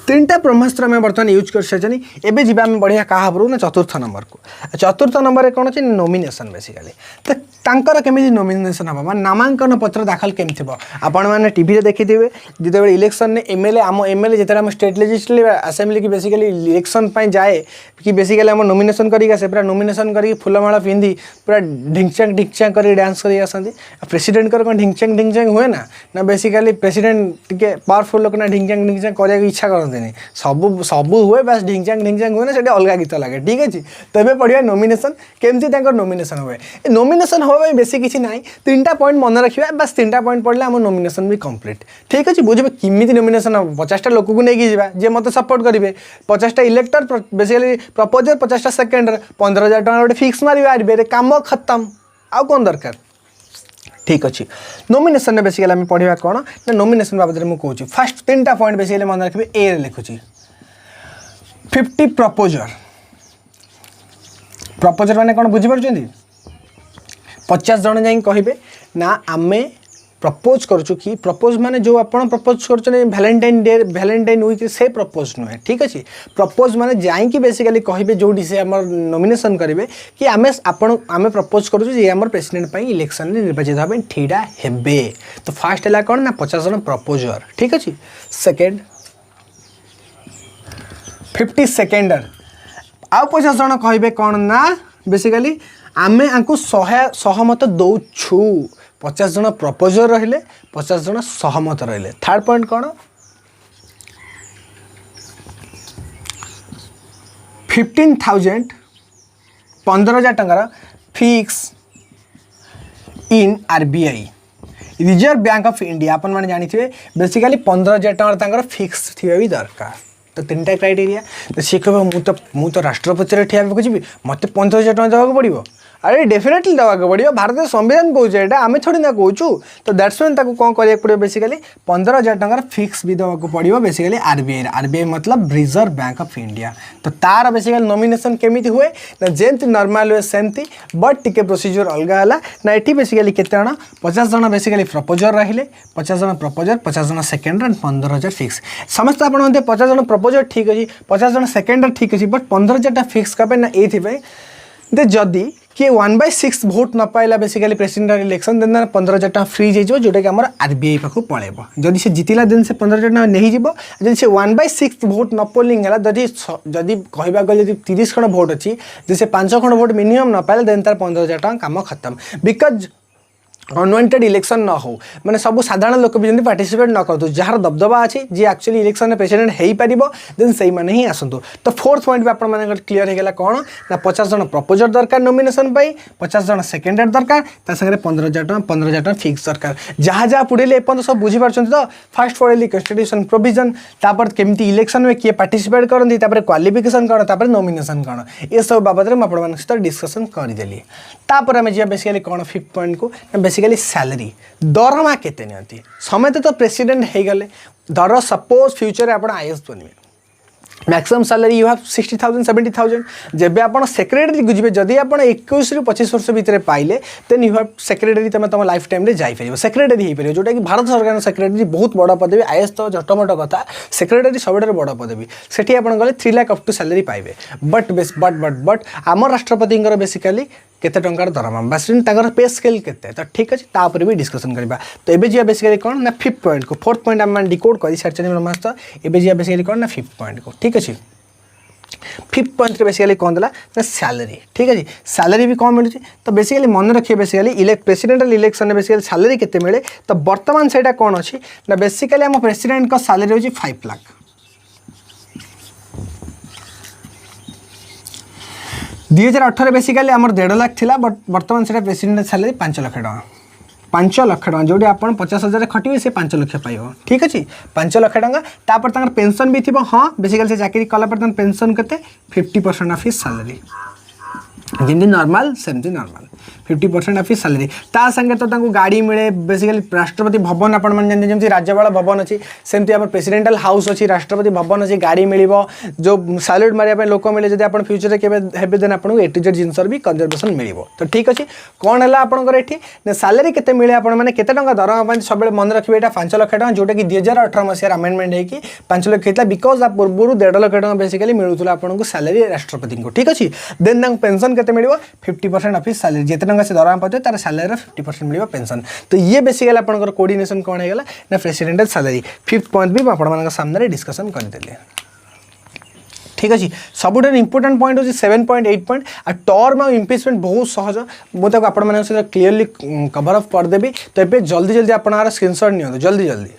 3टा ब्रह्मास्त्र में बर्तमान यूज कर सारी एवं जी आम बढ़िया क्या ना चतुर्थ नंबर को चतुर्थ नंबर कौन अच्छे नॉमिनेशन बेसिकली तो तांकर केमी नॉमिनेशन हम नामांकन पत्र दाखल केमी थी आपण मैंने टीवी देखिथे जिते इलेक्शन में एमएलए आम एमएलए जिते आम स्टेट लेजिस्लेटिव असेंबली की बेसिकली इलेक्शन जाए कि बेसिकली आम नॉमिनेशन करके पूरा नॉमिनेशन कर फुलमाला पिंधि पूरा ढिंचांग ढिंचांग कर डांस कर आसती प्रेसिडेंट कौन ढिंचांग ढिंचांग हुए ना बेसिकली प्रेसिडेंट टे पावरफुल लोक ना ढिंचांग ढिंचांग करने इच्छा करते सब सब हुए बास ढिंचांग ढिंचांग हुए ना से अलग गीत लगे ठीक अच्छे तो ये पढ़िया नॉमिनेशन केमती नॉमिनेशन हुए नॉमिनेशन हाँ बेसी किसी ना 3टा पॉइंट मन रखा बस 3टा पॉइंट पढ़ले आम नॉमिनेशन भी कंप्लीट ठीक अच्छे बुझे किमिति नॉमिनेशन हम 50टा लोक को लेकिन जावा जे मत सपोर्ट करेंगे 50टा इलेक्टर बेसिकली प्रपोजर 50टा सेकेंडर 15,000 टका गोटे फिक्स मारे काम खत्म आउ कौन दरकार ठीक अच्छे नॉमिनेशन बेसिकली आम पढ़ा कौन ना नॉमिनेशन बाबद में कहूँ फास्ट 3टा पॉइंट बेसिकली मन रखिए ए लिखुची 50 प्रपोजर माने कौन बुझीपार 50 जन जाए कहे ना आमे प्रपोज करूँ कि प्रपोज माने जो आप प्रपोज कर वैलेंटाइन वीक से प्रपोज नुहे ठीक अच्छे प्रपोज माने जाइए बेसिकली कहे जो से आम नॉमिनेशन करेंगे कि आम आम प्रपोज करूँ प्रेसिडेंट इलेक्शन में निर्वाचित हाँ ठिया हे तो फास्ट है कौन ना 50 जन प्रपोजर ठीक अच्छे सेकेंड 50 सेकेंडर आउ 50 जन कहे कौन ना बेसिकली आमे आंकु सहमत दौछु 50 जन प्रपोजर रहिले 50 जन सहमत रहिले थर्ड पॉइंट कौन 15,000 टंकार fix in RBI reserve bank of India अपन मैंने जानी थे बेसिकली 15,000 टंकार फिक्स थी भी दरकार तो 3टा क्राइटेरिया तो सी कह मु राष्ट्रपति ठिया जी मत 15,000 टका देवाक पड़ो अरे डेफिनेटली देवाक पड़ो भारत संविधान कहे आम थोड़ी ना कहूँ तो दैट्स मीन कौन करा पड़ो बेसिकली 15,000 टकर फिक्स भी देवाक पड़ो बेसिकली आरबीआई मतलब रिजर्व बैंक ऑफ इंडिया तो तार बेसिकली नॉमिनेशन केमिति हुए ना जेमती नॉर्मल हुए सेमती बट टिके प्रोसीजर अलग है ना ये बेसिकली केते जन 50 जन बेसिकली प्रपोजर रहिले 50 जन प्रपोजर 50 जन सेकेंडर एंड 15,000 फिक्स समस्त आप 50 जन प्रपोजर ठीक अच्छे 50 जन सेकेंडर ठीक अच्छे बट 15,000 फिक्स कपे ना ये जदि किए 1/6 भोट न पाइला बेसिकली प्रेसिडेंट इलेक्शन देन 15,000 टका फ्री जाइए जोटा कि आम आरबीआई पाखु पड़ेब जदि से जितिला दिन से 15,000 टका नहीं जीव जदि से 1/6 भोट न पोलिंग है जदि कहवा गले 30 खंड भोट अच्छी जैसे 5 खंड भोट मिनिमम न पाइला देन तार 15,000 टका काम खत्म बिकज अनवांटेड इलेक्शन न हो माने सब साधारण लोक भी पार्टिसिपेट न करूँ जार दबदबा अच्छी जी एक्चुअली इलेक्शन में प्रेसिडेंट हो पार देन से ही आसतु तो फोर्थ पॉइंट भी आप क्लीयर होगा कौन ना 50 जन प्रपोजर दरकार नॉमिनेशन 50 जन सेकेंडरी दरकार सागे 15,000 टଙ୍କା फिक्स दरकार जहाँ जहाँ पुड़े एपन सब बुझीपार तो फास्ट पढ़ेली कन्स्टिट्यूशन प्रोविजन तापर केमती इलेक्शन में किए पार्टिसिपेट करती क्वालिफिकेशन कौन तापर नॉमिनेशन कौन ये सब बाबद में आप सहित डिस्कसन करदेली तापर आम जा बेसिकली कौन फिफ्थ पॉइंट को बेसिकली सैलरी दरमा केते नियंती समेत तो प्रेसिडेंट हो गले धर सपोज फ्यूचर आप आईएएस बनवे मैक्सिमम सैलरी यू हैव 60,000 70,000 जब आप सेक्रेटरी को जी जदि आप 21 ରୁ 25 वर्ष भितर पाइले देन यू हैव सेक्रेटरी तुम तुम लाइफ टाइम जापर सेक्रेटरी हो पार जोटा कि भारत सरकार सेक्रेटरी बहुत बड़ पदवी आईएएस तो जटमट कथा सेक्रेटरी सब बड़ पदवी से आप गले 3 लाख अप टू सैलरी पाइबे बट आम राष्ट्रपति बेसिकली केते टंकार दरमा बस पे स्केल केते तो ठीक अच्छे तापर भी डिस्कसन करवा तो ये जी बेसिकली कौन ना फिफ्थ पॉइंट को फोर्थ पॉइंट आम डिकोड कर सारी तो ये जी बेसिकली कौन ना फिफ्थ पॉइंट को ठीक अच्छे फिफ्थ पॉइंट बेसिकली कौन देला ना सैलरी ठीक है सैलरी भी कौन मिलूँ तो बेसिकली मन रखिए बेसिकली प्रेसिडेंटल इलेक्शन में बेसिकली सैलरी केते मिले तो बर्तमान से कौन अच्छी ना बेसिकली आम प्रेसिडेंट का सैलरी होची 5 लाख 2018 बेसिकली आमर 1.5 लाख थिला बट बर्तमान से प्रेसिडेंट सैलरी 5 लाख टଙ୍କା 5 लाख टଙ୍କା जोटी आप 50,000 खटिए से 5 लाख पाइब ठीक अच्छे 5 लाख टଙ୍କା तापर तांकर पेंशन भी थी हाँ बेसिकली से चाकरी कला पर पेंशन केते 50% ऑफ हिज सैलरी जमी नॉर्मल सेमती नॉर्मल 50% ऑफ हिज सैलरी ता संगे तो गाड़ी मिले बेसिकली राष्ट्रपति भवन आप जमी राज्यपाल भवन अच्छी सेमती आम प्रेसिडेंटल हाउस अच्छी राष्ट्रपति भवन अच्छी गाड़ी मिल जो सैल्यूट मारे लोक मिले जब आप फ्यूचर के देन आपको ए टू जेड जिनस भी कंजर्वेशन मिल तो ठीक अच्छे कौन है आपंकर ये सैलरी केते मिले आपने केते टଙ୍କା दरमा सब मन रखिए यहाँ 5 लाख टଙ୍କା जोटा कि 2018 मसीह आमेंडमेंट होगी 5 लाख होता बिकज आप पूर्व 1.5 लाख टଙ୍କା बेसिकली मिलूला आपको सैलरी राष्ट्रपति को ठीक अच्छे देन पेंशन केते मिल 50% ऑफ हिज सैलरी जिते टଙ୍କା से दरमा पाते तार सैलरी 50% मिल पेंशन तो ये बेसिकली आपंकर कोऑर्डिनेशन कौन होगा ना प्रेसिडेंटल सैलरी फिफ्थ पॉइंट भी आप सामने डिस्कसन करदेली ठीक अच्छे सबुठ इंपोर्टेंट पॉइंट होची 7.8 पॉइंट आ टर्म और इम्पिचमेंट बहुत सहज मुझे आपण सहित क्लीयरली कवर अप करदेवी तो ये जल्दी जल्दी आप स्क्रीनशॉट नि जल्दी जल्दी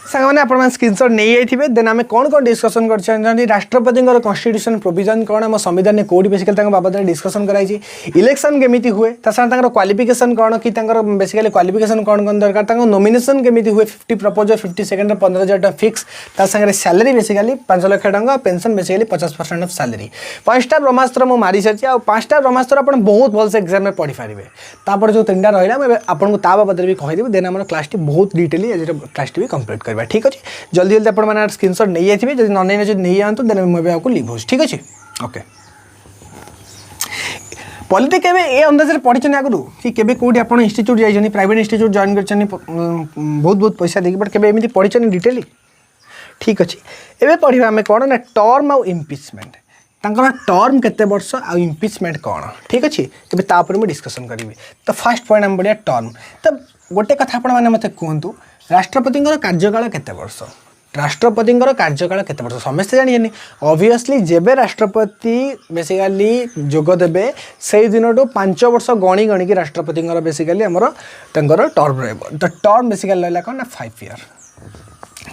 साने आप स्क्रीनशॉट नहीं जाइए देन आम कौन कौन डिस्कसन कर राष्ट्रपति कन्स्टिट्यूशन प्रोविजन कौन आम संविधान में कौटी बेसिकली बाबद में डिस्कसन कराई इलेक्शन केमी हुए क्वालिफिकेशन कौन कि बेसिकली क्वालिफिकेशन कौन कौन दरकार नॉमिनेशन केमी हुए 50 प्रपोजल 50 सेकेंड 15,000 टଙ୍କା फिक्स सागे सैलरी बेसिकली 5 लाख टଙ୍କା पेंशन बेसिकली 50% ऑफ सैलरी 5टा ब्रह्मास्त्र मुझे मारी सारी आ 5टा ब्रह्मास्त्र आप बहुत भलसे एग्जाम में पढ़ी पारे तापर जो 3टा रहा आपको ता बाबद भी कहीदेवी देन आम क्लास बहुत डिटेली आज क्लास भी कंप्लीट करवा ठीक अच्छे जल्दी जल्दी आप स्क्रीनशॉट नहीं जाइए जब नहीं जातु देन मुझे आपको लिव हो ठीक अच्छे ओके पॉलिटिक्स ए अंदाज पढ़ी आगु कि केबे कोठी आप इंस्टीट्यूट जाइए प्राइवेट इंस्टीट्यूट जॉइन कर बहुत बहुत पैसा देखिए बट केबे एमती पढ़ी डिटेली ठीक अच्छे एवं पढ़ा आम कौन ना टर्म आउ इम्पिचमेंट टर्म केते वर्ष आ इम्पिचमेंट कौन ठीक अच्छे तापर मुझे डिस्कसन करी तो फर्स्ट पॉइंट आम बढ़िया टर्म तो गोटे कथा आपने मत कहतु राष्ट्रपति कार्यकाल केते वर्ष राष्ट्रपति कार्यकाल केते वर्ष समस्ते जानिए ऑब्वियसली जेबे राष्ट्रपति बेसिकली जोगदेवे से दिन 5 वर्ष गणी गणिकी राष्ट्रपति बेसिकली आमर टर्म रही तो टर्म बेसिकली रहा कौन ना 5 ईयर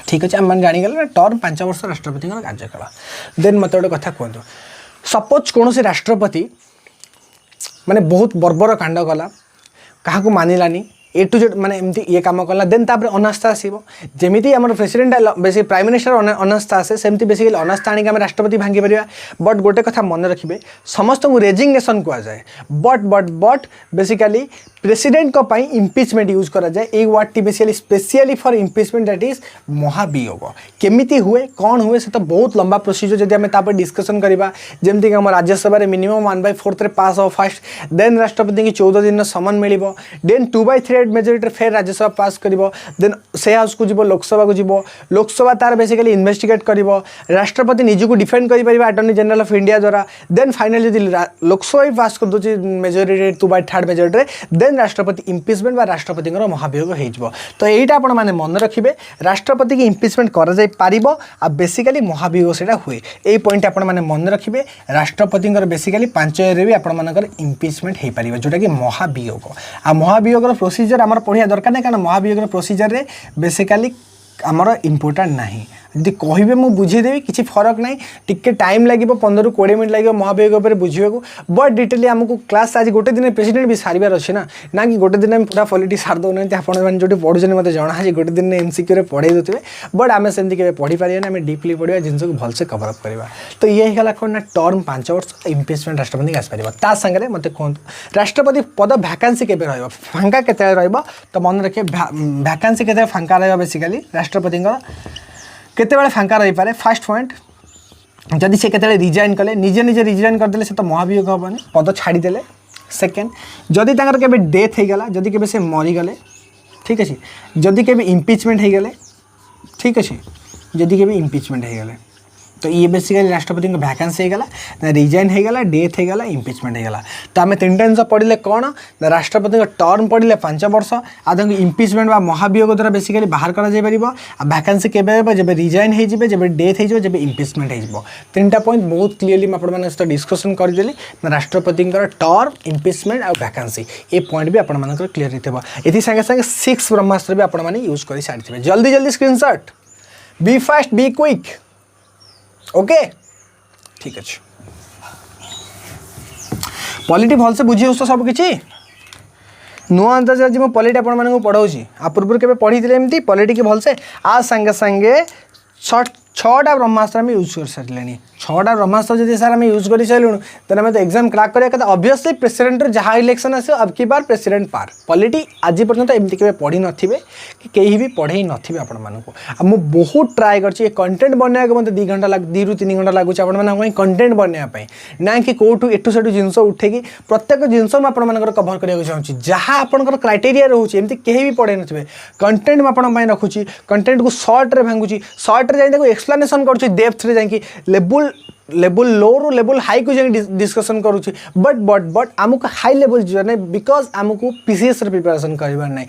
ठीक अच्छे आम जानीगले ना टर्म 5 वर्ष राष्ट्रपति कार्यकाल देन मत गोटे कथा कहतु सपोज कौन से राष्ट्रपति माने बहुत बर्बर कांड कला क्या मानिलानी ए टू जेड माने एमती ये काम कला देन तापर अनास्था आसो जमीती आम प्रेसिडेंट बेसिक प्राइम मिनिस्टर अनास्था आसे सेमती बेसिकली अनास्था आनिक आम राष्ट्रपति भांगी पार बट गोटे कथा मन रखिए समस्त को रेजिग्नेशन कहुए but basically president impeachment use करा जाए एक वर्ड टी basically specially for impeachment that is महाभियोग केमिति हुए कौन हुए से तो बहुत लंबा प्रोसीजर जब आम तापर डिस्कसन करवा जमीक आम राज्यसभा मिनिमम 1/4 पास हो फास्ट देन राष्ट्रपति की 14 दिन समन मिल देन 2/3 मेजोरिटी फेर राज्यसभा पास कर देन से हाउस को जीव लोकसभा को जीव लोकसभा तार बेसिकली इन्वेस्टिगेट कर राष्ट्रपति निजक डिफेंड कर अटर्नी जनरल ऑफ इंडिया द्वारा देन फाइनली लोकसभा भी पास कर दूसरी मेजोरिटी 2/3 मेजोरिटी देन देन राष्ट्रपति इम्पिचमेंट बा राष्ट्रपति महाभियोग हो। तो यहीटा आपण मैंने मन रखिए राष्ट्रपति की इम्पिचमेंट कर आ बेसिकली महाभियोग से हुए यही पॉइंट आपण मैंने मन रखिए राष्ट्रपति बेसिकली 5 ईयर भी आपर इम्पिचमेंट हो पार जोटा कि महाभियोग आ महाभियोग प्रोसीजर आम पढ़िया दरकार नहीं कारण महाभियोग प्रोसीजर रे बेसिकली आमर इम्पोर्टाट नहीं यदि कहे मुझे बुझेदेवी किसी फरक नहीं टिके टाइम लगे 15-20 मिनट लगे महाभियोग बुझे बट डिटेली आमको क्लास आज गोटे दिन प्रेसिडेंट भी सारिबार अच्छे ना कि गोटे दिन पूरा पॉलिटी सार दौना आपने जो पढ़ुचे मत जना है गोटे दिन एमसीक्यू पढ़े देते बट आम सेमती के पढ़ी पारे आम डीपली पढ़ा जिनस को भलसे कवरअप करवा। तो ये होगा कौन ना टर्म 5 वर्ष इम्पिचमेंट राष्ट्रपति आसपार ता सागर मत कहूँ राष्ट्रपति पद भैकेंसी के फांका के तो मन रखिए भैकेंसी के फांका रहा बेसिकली राष्ट्रपति केते फांका रही पारे। फर्स्ट पॉइंट जदि से केते रिजाइन कले निजे निजे रिजाइन करदे से तो महाभियोग हेनी पद छाड़ीदे। सेकेंड जदि के डेथ हो गला जदि के मरीगले ठीक अच्छे जदि के इम्पिचमेंट हो गले ठीक अच्छे जदि के इम्पिचमेंट हो गले तो ये बेसिकली राष्ट्रपति भैकेंसी होगा रिजाइन होगा डेथ होगा इम्पिचमेंट होगा। तो आम 3 जिन पढ़ले कौन राष्ट्रपति टर्म पढ़ले 5 वर्ष आदि इम्पिचमेंट व महाभियोग द्वारा बेसिकली बाहर कर भैकेंसी केवे जब रिजाइन हो जब डेथ हो जब इम्पिचमेंट हो 3टा पॉइंट बहुत क्लीयरली आप सहित डिस्कसन करदेली राष्ट्रपति टर्म इम्पिचमेंट और भैकेंसी ये पॉइंट भी आप क्लीयर ये सागे सागे 6 ब्रह्मास्त्र भी आपने यूज कर सारी जल्दी जल्दी screenshot be fast be quick okay ठीक अच्छे पॉलिटी भल से बुझी तो सब किसी नुआ अंदाज आज मैं पॉलिटी आपको पढ़ाऊँगी आ पूर्व के पढ़ी एमती पॉलिटी की भल से आ संगे संगे 6टा ब्रह्मास्त्र आम यूज कर सारे 6टा ब्रह्मास्त्र जब सार आम यूज कर सारूँ तो आम तो एग्जाम क्रैक करा ऑब्वियसली प्रेसिडेंट जहाँ इलेक्शन आसो अब की बार प्रेसिडेंट पार पॉलिटी आज पर्यंत एमती के पढ़ी नो कि कहीं भी पढ़े नी आपको मुझे बहुत ट्राए कर कंटेंट बनने को मतलब 2 घंटा 2 ରୁ 3 घंटा लगुच कंटेंट बनवाई ना कि कौटू एटू सेठू जिनस उठे प्रत्येक जिनस मुझे कभर करने चाहूँगी जहाँ आपंकर क्राइटेरिया रोचे एमती कहीं भी पढ़े थे कंटेंट मुझे रखुची कंटेंट को सर्ट्रे भांगुची सर्ट्रे जाए एक्सप्लेनेशन कर डेप्थ रे जाकि लेवल लो रू लेवल हाई को डिस्कसन करुँची बट आमको हाई लेवल जाना नहीं बिकज आमको पीसीएस प्रिपरेशन करवार ना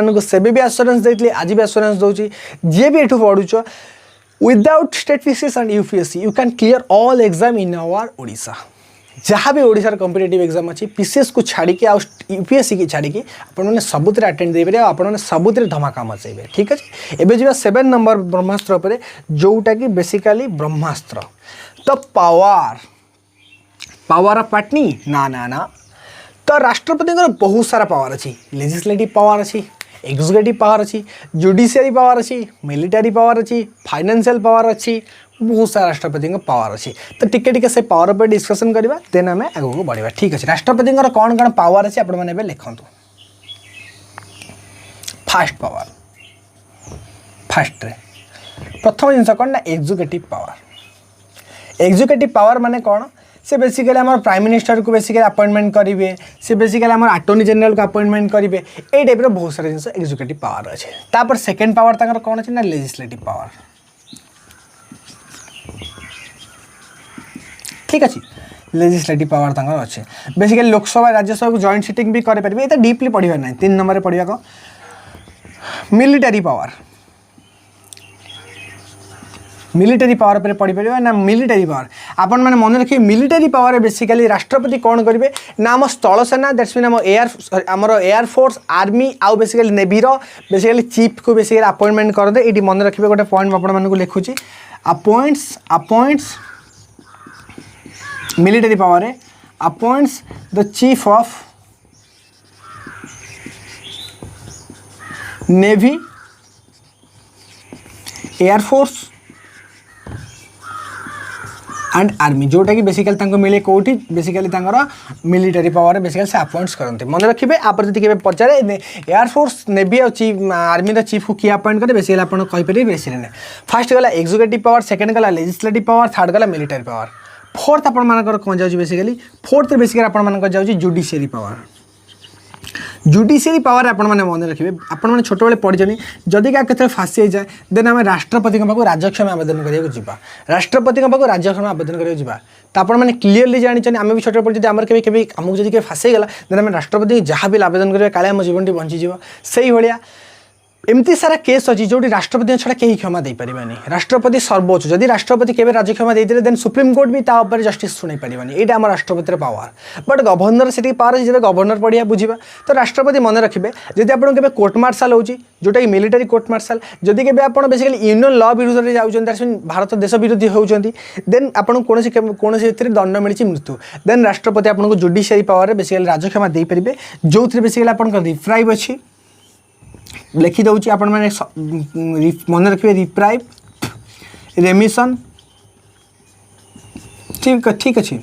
मुझे सेबे भी एश्योरेंस देती आज भी एश्योरेंस दूसरी जी भी ये पढ़ुच without state PCS and UPSC you can clear all exam in our Odisha जहाँ भी ओडिशार कॉम्पिटिटिव एग्जाम अच्छी पीसीएस को छाड़ी आ यूपीएससी की छाड़ी आपने सबुत अटेंड देते आपने सबुत धमाका मचेबे ठीक अच्छे। एवं जी 7 नंबर ब्रह्मास्त्र उपर जोटा कि बेसिकली ब्रह्मास्त्र तो पावर ऑफ पार्टनी ना ना ना तो राष्ट्रपति बहुत सारा पावर अच्छी लेजिस्लेटिव पावर अच्छी एग्जीक्यूटिव पावर अच्छी जुडिशियरी पावर अच्छी मिलिटारी पावर अच्छी फाइनेंशियल पावर अच्छी बहुत सारा राष्ट्रपति पावर अच्छी। तो टिके से पावर पर डिस्कसन करवा देन आम आगे बढ़ा ठीक अच्छे। राष्ट्रपति कौन कौन पावर अच्छी आपने लिखु फास्ट पावर फास्ट प्रथम जिन कौन ना एग्जीक्यूटिव पावर माने कौन से बेसिकली आम प्राइम मिनिस्टर को बेसिकली अपॉइंटमेंट करेंगे से बेसिकली आम अटॉर्नी जनरल को अपॉइंटमेंट करेंगे ये टाइप बहुत सारा जिन एग्जीक्यूटिव पावर अच्छे। तापर सेकेंड पावर तक कौन अच्छे ना लेजिस्लेटिव पावर ठीक अच्छे लेजिस्लेटिव पावर तक अच्छे बेसिकली लोकसभा राज्यसभा को जॉइंट सिटिंग भी करेंगे ये तो डीपली पढ़ा ना 3 नंबर पढ़ा को मिलिटारी पावर पर पढ़ी पार ना मिलिटारी पावर आपण मैंने मन रखिए मिलिटारी पावर बेसिकली राष्ट्रपति कौन करेंगे ना आम स्थल सेना दैट्स मीन आम एयरफोर्स आर्मी आउ बेसिकली नेवीर बेसिकली चीफ को बेसिकली अपॉइंटमेंट करदे ये मन रखिए गोटे पॉइंट आपको लिखुची appoints military power appoints the chief of navy air force and army जोटा कि बेसिकली मिले कौटी बेसिकली मिलिटारी पावर बेसिकली से अपॉइंट्स करते मन रखिए आप जी पचारे एयरफोर्स नेवी और चीफ आर्मी चीफ को किए अपॉइंट करें बेसिकली आप कहींपर प्रेसिडेंट फर्स्ट गला एग्जीक्यूटिव पावर सेकेंड गला लेजिस्लेटिव पावर थर्ड गला मिलिटारी पावर फोर्थ आपर कौन जाऊँगी बेसिकली फोर्थ बेसिकली आपर जाऊँगी जुडिशियरी पावर जुडिशियरी पावर आपण मैंने मन रखिए आपण मैंने छोट बेले पढ़ी जदि क्या केतरे फांसी जाए देन आम राष्ट्रपति पाक राजक्षमा आवेदन करा राष्ट्रपति पाक राजक्षमा आवेदन करा तो आप मैंने क्लीयरली जानी आम भी छोटे पढ़ी आम के आमको जब फांसी गला देन आम राष्ट्रपति जहाँ भी आवेदन करेंगे काले आम जीवन टी बंचीज से भाया एमती सारा केस अच्छी जो राष्ट्रपति छड़ा कहीं क्षमा दे पारिबानी राष्ट्रपति सर्वोच्च जदि राष्ट्रपति केबे राजक्षमा देते देन सुप्रीम कोर्ट भी तापर जस्टिस शुणी पारिबानी एटा आम राष्ट्रपति पावर बट गवर्नर से पावर अच्छी जो गवर्नर पढ़िया बुझा तो राष्ट्रपति मन रखिए जदि आप कोर्ट मार्शल होची जोटा कि मिलिटारी कोर्ट मार्शल जदि केबे आप बेसिकली यूनियन लॉ विरुद्ध में जाऊँच भारत देश विरोधी होती देन आपको कौन दंड मिली मृत्यु देन राष्ट्रपति आपको जुडिशियरी पावर बेसिकली राजक्षमा दे पारे जो बेसिकली आप रिप्राइव अच्छी लिखी दूसरी आपण मैंने मन रखिए रिप्राइव रेमिशन ठीक अच्छे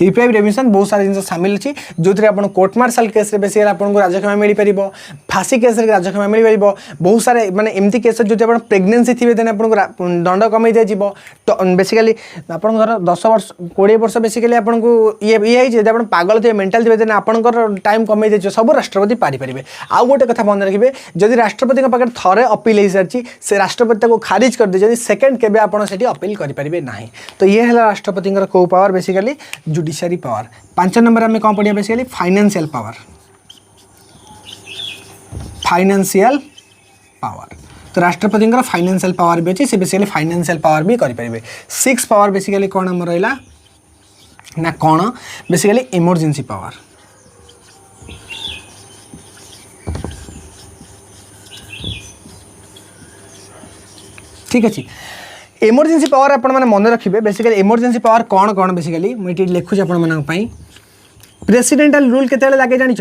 रिप्राइव रेमिशन बहुत सारा जिन सामिल अच्छी जो कोर्ट मार्शल केस बेसिकली आपको राजक्षमा मिल पार फांसी केस राजक्षमा मिल पार बहुत सारे माने एमती केस जो आप प्रेगनेंसी थे देन आपको दंड कमी दिज्व तो बेसिकली आप 10 वर्ष 20 वर्ष बेसिकली आपको ये आप पागल थे मेंटल थे देन आपंकर टाइम कमी दिज्व सब राष्ट्रपति पारिपारे आउ गोटे कथा मन रखिए जदि राष्ट्रपति पाखे थे अपील हो सारी से राष्ट्रपति को खारिज कर दे सेकेंड केबे आप अपील करेंगे ना तो ये है राष्ट्रपति कौ power basically judiciary power 5 number में कौन पढ़िया बेसिकली फाइनेंशियल पावर तो राष्ट्रपति फाइनेंशियल पावर भी अच्छी से बेसिकली फाइनेंशियल पावर भी करेंगे 6 पावर बेसिकली कौन आम रहा ना कौन बेसिकली इमरजेंसी पावर ठीक अच्छे इमरजेंसी पावर आपण मैंने मन रखिए बेसिकली इमरजेंसी पावर कौन कौन बेसिकली मुझे लिखुची आपण प्रेसिडेंटाल रूल केते लगे जानी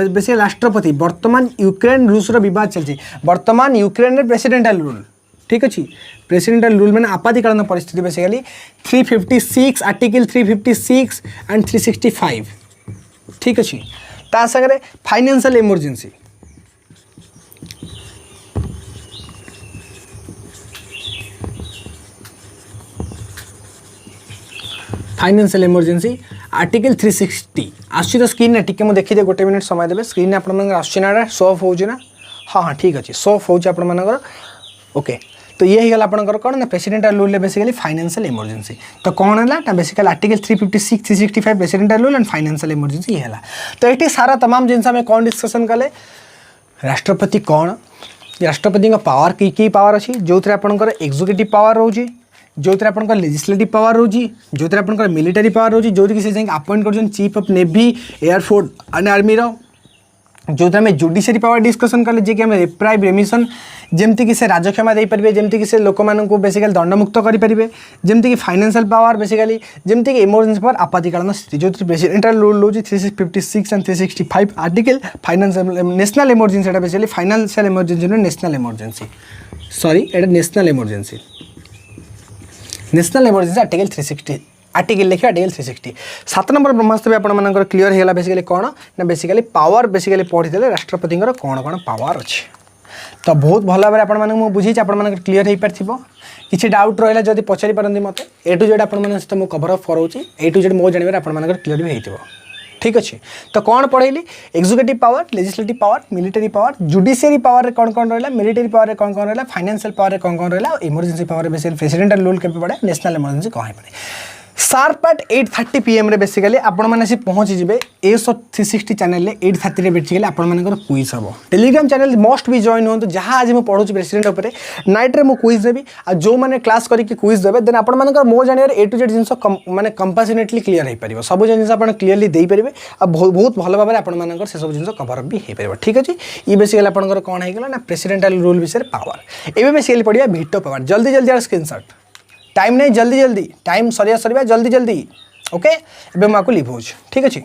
बेसिकली राष्ट्रपति वर्तमान यूक्रेन रूस बद चलती वर्तमान यूक्रेन प्रेसिडेंटाल रूल ठीक अच्छे प्रेसिडेंटाल रूल मैंने आपातकालीन परिस्थिति बेसिकली 356 आर्टिकल 356 एंड 365 ठीक अच्छे ता सागरे financial emergency financial emergency article 360 आसुची तो स्क्रीन टिके मुझे देखिए गोटे मिनट समय देवे स्क्रीन आपना शो ऑफ हो हाँ हाँ ठीक अच्छे शो ऑफ होकर ओके तो ये गला आपंकर कौन ना presidential rule basically financial emergency तो कौन है ना basically article 356 365 presidential rule and financial emergency ये है तो ये सारा तमाम जिन आम कौन डिस्कसन कले राष्ट्रपति कौन राष्ट्रपति पावर की पावर अच्छी जो आपंकर एक्जिक्यूटिव पावर रोचे जो आप लेजिस्लेटिव पावर रोची जो आप मिलिटारी पावर रोची जो कि से अपॉइंट कर chief of navy air force and army जो आम जुडिशियरी पावर डिस्कसन कले जी कि आम रिप्राइव रेमिशन जमती कि से राजक्षमा दे पारे जमती कि से लोक मानू बेसिकली दंडमुक्त करेंगे जमती कि फाइनेंशियल पावर बेसिकली जमती कि इमरजेंसी पावर आपातकालीन स्थिति जो प्रेसिडेंटाल रूल रोज 356 and 365 article financial national emergency basically financial emergency national emergency sorry एटा national emergency national emergency article 360 article लिखिए आर्टिकल 360 7 नंबर ब्रह्मास्त्र भी आपंकर क्लीयर होगा बेसिकली कौन ना बेसिकली पावर बेसिकली पढ़ी राष्ट्रपति कौन कौन पावर अच्छे तो बहुत भल भाव आपको बुझे क्लीयर हो पार किसी डाउट रहा जब पचारि पारती मत ए टू जेड आपको कभर अफ कराऊँगी ए टू जेड मो जानवर आपंकर क्लीयर भी हो ठीक अच्छे तो कौन पढ़ेली executive power legislative power military power judiciary power कौन कौन रहा मिलिटारी पावर कौन कौन रहा फाइनेंशियल पावर कौन कौन रहा इमरजेंसी पावर बेसिकली प्रेसिडेंटाल रूल के पड़े नेशनल इमरजेंसी कौन पड़े शार्प एट 8:30 PM बेसिकली आपण मैंने पहुँची जाए एस 360 चैनल 8:30 बेसिकली आपर क्विज हम टेलीग्राम चैनल मस्ट भी जॉइन हो जहाँ आज मुझे पढ़ुची प्रेसिडेंट उपर नाइट रे क्विज देवी आ जो मैंने क्लास करके क्विज देवे देन आपर मो जानवर ए टू जेड जिन मैंने कंपासनेटली क्लीयर हो पार सब जिन आप क्लीयरली देपारे आ बहुत भल भाव में से सब जिन कभर भी हो पार ठीक अच्छे ये बेसिकली आपंकर कौन होगा ना प्रेसिडेंटाल रूल विषय पावर एवं बेसिकली पढ़िया वीटो पावर जल्दी जल्दी स्क्रीनशॉट टाइम नहीं जल्दी जल्दी टाइम सरिया जल्दी जल्दी ओके एवं मुझे लिभ हो ठीक अच्छे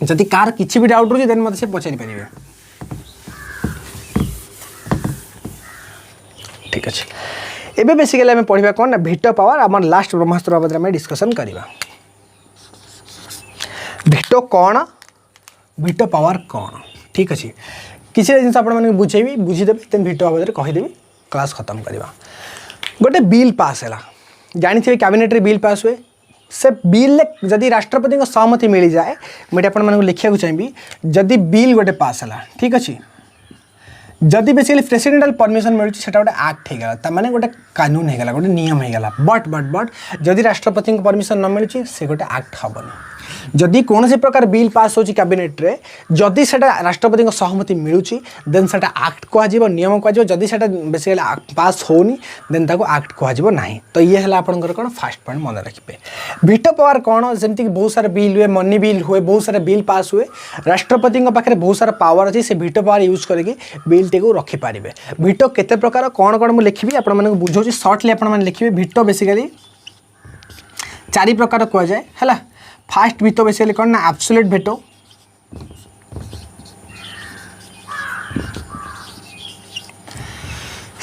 जदि कार किसी भी डाउट रोचे देन मत से पचारि पारे ठीक अच्छे एवं बेसिकली आम पढ़ा कौन ना वीटो पावर आम लास्ट ब्रह्मास्त्र बाबद में डिस्कसन करवा वीटो कौन वीटो पावर कौन ठीक अच्छे किसी जिन आप बुझेबी बुझीदेवी देन वीटो बाबद कहीदेवी क्लास खत्म करवा गोटे बिल पास है जानी थे कैबिनेट रे बिल पास हुए से बिल जदि राष्ट्रपति सहमति मिल जाए मुझे आपको लिखा चाहिए जदि बिल गोटे पास है ठीक अच्छे जदि बेसिकली प्रेसिडेंटाल परमिशन मिलूँ से गोटे आक्ट होगा ताने गोटे कानून होगा गोटे नियम होगा बट जदि राष्ट्रपति परमिशन न मिलूँ से गोटे आक्ट हेनी जदि कौन प्रकार बिल पास हो कैबिनेट रे जदि सेटा राष्ट्रपति सहमति मिलूँ देन सेटा आक्ट कह नियम कह जदि सेटा बेसिकली पास होनी देन ताको आक्ट कह ना तो ये है आपंकर कौन फास्ट पॉइंट मन रखिए भिटो पावर कौन जमीक बहुत सारा बिल हुए मनी बिल हुए बहुत सारा बिल पास हुए राष्ट्रपति पाखे बहुत सारा पावर अच्छी से भिटो पावर यूज करके बिल टी रखिपारे भिटो केते प्रकार कौन कौन मुझे लिखी आपको बुझाऊँ सर्टली आपने लिखिए भिटो बेसिकली 4 प्रकार कहुए है फास्ट भिटो बेसिकली कौन ना absolute veto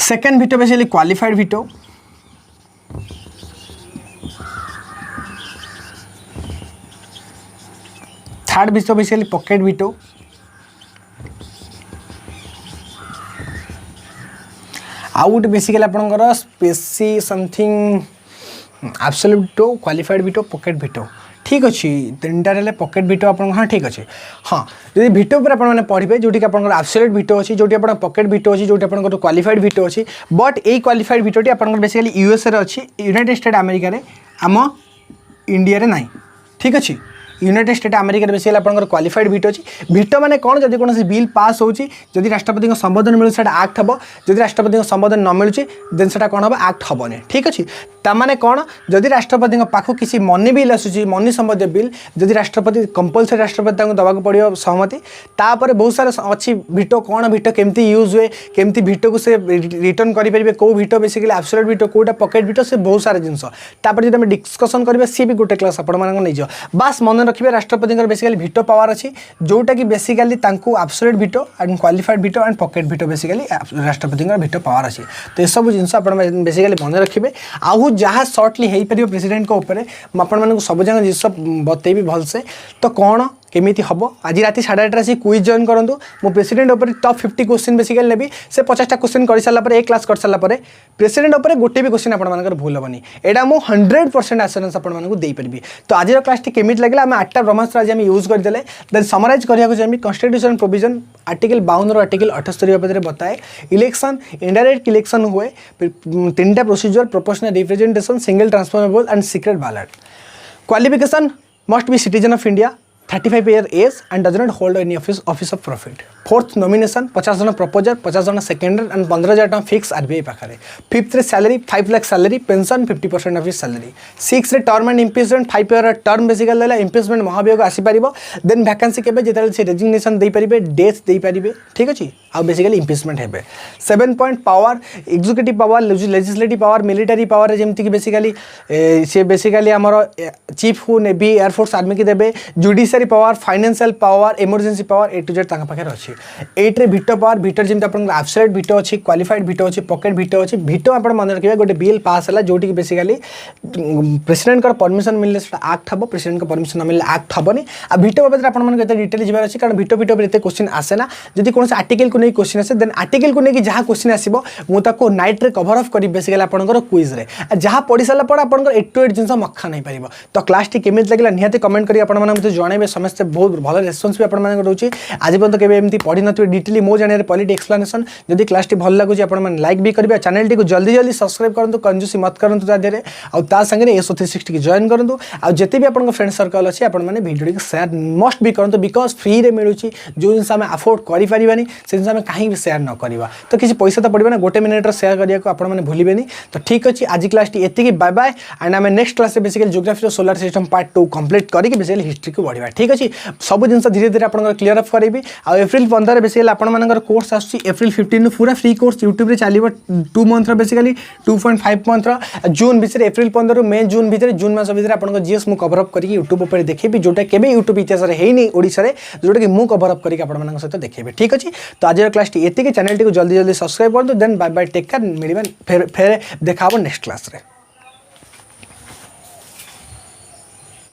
second veto basically qualified veto third veto basically pocket veto आउ गोटे बेसिकली आपंकर स्पेसी something absolute veto qualified veto pocket veto ठीक अच्छे 3टारे पॉकेट भिटो आप हाँ ठीक अच्छे हाँ जब भिटो पर आपने पढ़े जो एब्सोल्यूट भिटो अच्छी जो पॉकेट भिटो अच्छी जो क्वालिफाइड भिटो अच्छी बट यही क्वालिफाइड भिटोटी आप बेसिकली यूएसए अच्छी यूनाइटेड स्टेट अमेरिका आम इंडिया रे ना ठीक अच्छे यूनाइटेड स्टेट अमेरिका बेसिकली आपंकर क्वालिफाइड भिटो अच्छी भिटो मैंने कौन जब कौन बिल पास होची जदि राष्ट्रपति संबोधन मिलू से आक्ट हम जदि राष्ट्रपति संबोधन न मिलूँ देन से कौन हम आक्ट हेनी ठीक अच्छे ताने कौन जदि राष्ट्रपति पाखु किसी मनी बिल आसूँ मनी संबंधी बिल जदि राष्ट्रपति कंपलसरी राष्ट्रपति दवाक पड़ो सहमति तापर बहुत सारा अच्छी भिटो कौन भिटो केमती यूज हुए केमती भिटो को से रिटर्न करेंगे कौ भिटो बेसिकली एब्सोल्यूट भिटो कौटा पॉकेट भिटो से बहुत सारा जिनस तापर जब डिस्कसन करेंगे सी भी गोटे क्लास आप बास मन रखिए राष्ट्रपति बेसिकली भिटो पावर अच्छी जोटा कि basically absolute veto and qualified veto and pocket veto basically राष्ट्रपति भिटो पावर अच्छी तो ये सब जिन बेसिकली मन रखिए आउ जहाँ सर्टली हो पार प्रेसिडेंट को ऊपर मुझे सब जगह जिन बतेबी भलसे तो कौन केमिति हम आज राति 8:30 आसी क्विज जॉइन करूँ मु प्रेसिडेंट ऊपर टॉप 50 क्वेश्चन बेसिकली नेबी से 50टा क्वेश्चन कर सारापर एक क्लास कर सारापर प्रेसिडेंट ऊपर गोटे भी क्वेश्चन आपंकर भूल हेनी यहाँ मुझे 100% आश्योरेंस आपको देपारि तो आज क्लास केमिति लगे आम 8टा ब्रह्मास्त्र आज यूज करदे देन समराइज करने चाहिए कन्स्टिट्यूशन प्रोविजन आर्टिकल 52 आर्टिकल 78 बाबद बताए इलेक्शन इनडायरेक्ट इलेक्शन हुए 3टा procedure proportional representation single transformable and secret ballot qualification must be citizen of India 35 year age and does not hold any office of profit. Fourth nomination 50 जन proposer 50 जन seconder and 15,000 टका fix RBI पाखे fifth salary 5 lakh salary pension 50% of salary six term and impeachment 5 year term basically impeachment महाभियोग आसीपर then vacancy के जो resignation दे पारे death दे पारे ठीक अच्छे आउ बेसिकली इम्पिचमेंट हे 7 point power executive power legislative power military power जमीक बेसिकली सी बेसिकली आमर चीफ हु नेवी एयरफोर्स आर्मी की देवे judiciary power financial power emergency power A to Z पाखे अच्छी एट्रे भिटो पावर भिटर जमी आप एब्सोल्यूट भिटो अच्छी क्वालिफाइड भिटो अच्छी पॉकेट भिटो अच्छी भिटो आप मन रखिए गोटे बिल पास है जोटि बेसिकली प्रेसिडेंट परमिशन मिलने आक्ट हम प्रेसिडेंट परमिशन न मिलने आक्ट हेनी आ भिटो बाबद आपको डिटेल जी अच्छी कारण भिटो भिटो एत क्वेश्चन आसे ना जब कौन आर्टिकल को नहीं क्वेश्चन आसे देन आर्टिकल को लेकिन जहाँ क्वेश्चन आसो मुझे नाइट रे कभर अफ करी बेसिकली आपंकर क्विज रे जहाँ पढ़ी सारा पर आप 8 to 8 जिन मखा नहीं पार तो क्लास टी केमी लगे निहाती कमेंट करी आपने जनइबे समस्ते बहुत भल रेस्पन्स भी आपको रोचे आज पर्यटन केवे एमती पढ़ी नथिबे डिटेली मो जानिबारे पॉलिटी एक्सप्लेनेशन जदि क्लास टी भल लगुच आप लाइक भी करेंगे चैनल टी को जल्दी जल्दी सब्सक्राइब करूँ कंजूसी मत करूँ तादेह आउ संगे एसओ 360 की जॉइन करूँ आते भी आप फ्रेंड सर्कल अच्छे आपने भिडियो सेयार मस्ट भी करूँ बिकज फ्री रे मिलूँ जो जिन आम अफोर्ड करें से जिन कहीं भी सेयार न करवा तो किसी पैसा तो पड़े ना गोटे मिनिट्र सेयार करने को आपने भूलें तो ठीक अच्छे आज क्लास टी एति बाय बाय एंड आम next class basically geography solar system part 2 complete करके बेसिकली हिस्ट्री को बढ़िया ठीक अच्छे सब जिन धीरे धीरे आप क्लीयर अफ करेंगे आ एप्रिल 15 बेसिकली आपर कोर्स आसूँ एप्रिल 15 पूरा फ्री कोर्स यूट्यूब रे चलो 2 मंथ बेसिकली 2.5 मंथ जून भितर एप्रिल 15 मे जून भितर जून मास भितर आप जीएस मुझे कवर अप करके यूट्यूब पर देखेबी जोटा के यूट्यूब इतिहास है ओडिशा जोटा कि मुझे कवर अप करके आप सहित देखेबी ठीक अच्छे तो आज क्लास टी एति चैनल टी को जल्दी जल्दी सब्सक्राइब कर दो then bye bye take care मिलवा फिर देखा नेक्स्ट क्लास रे।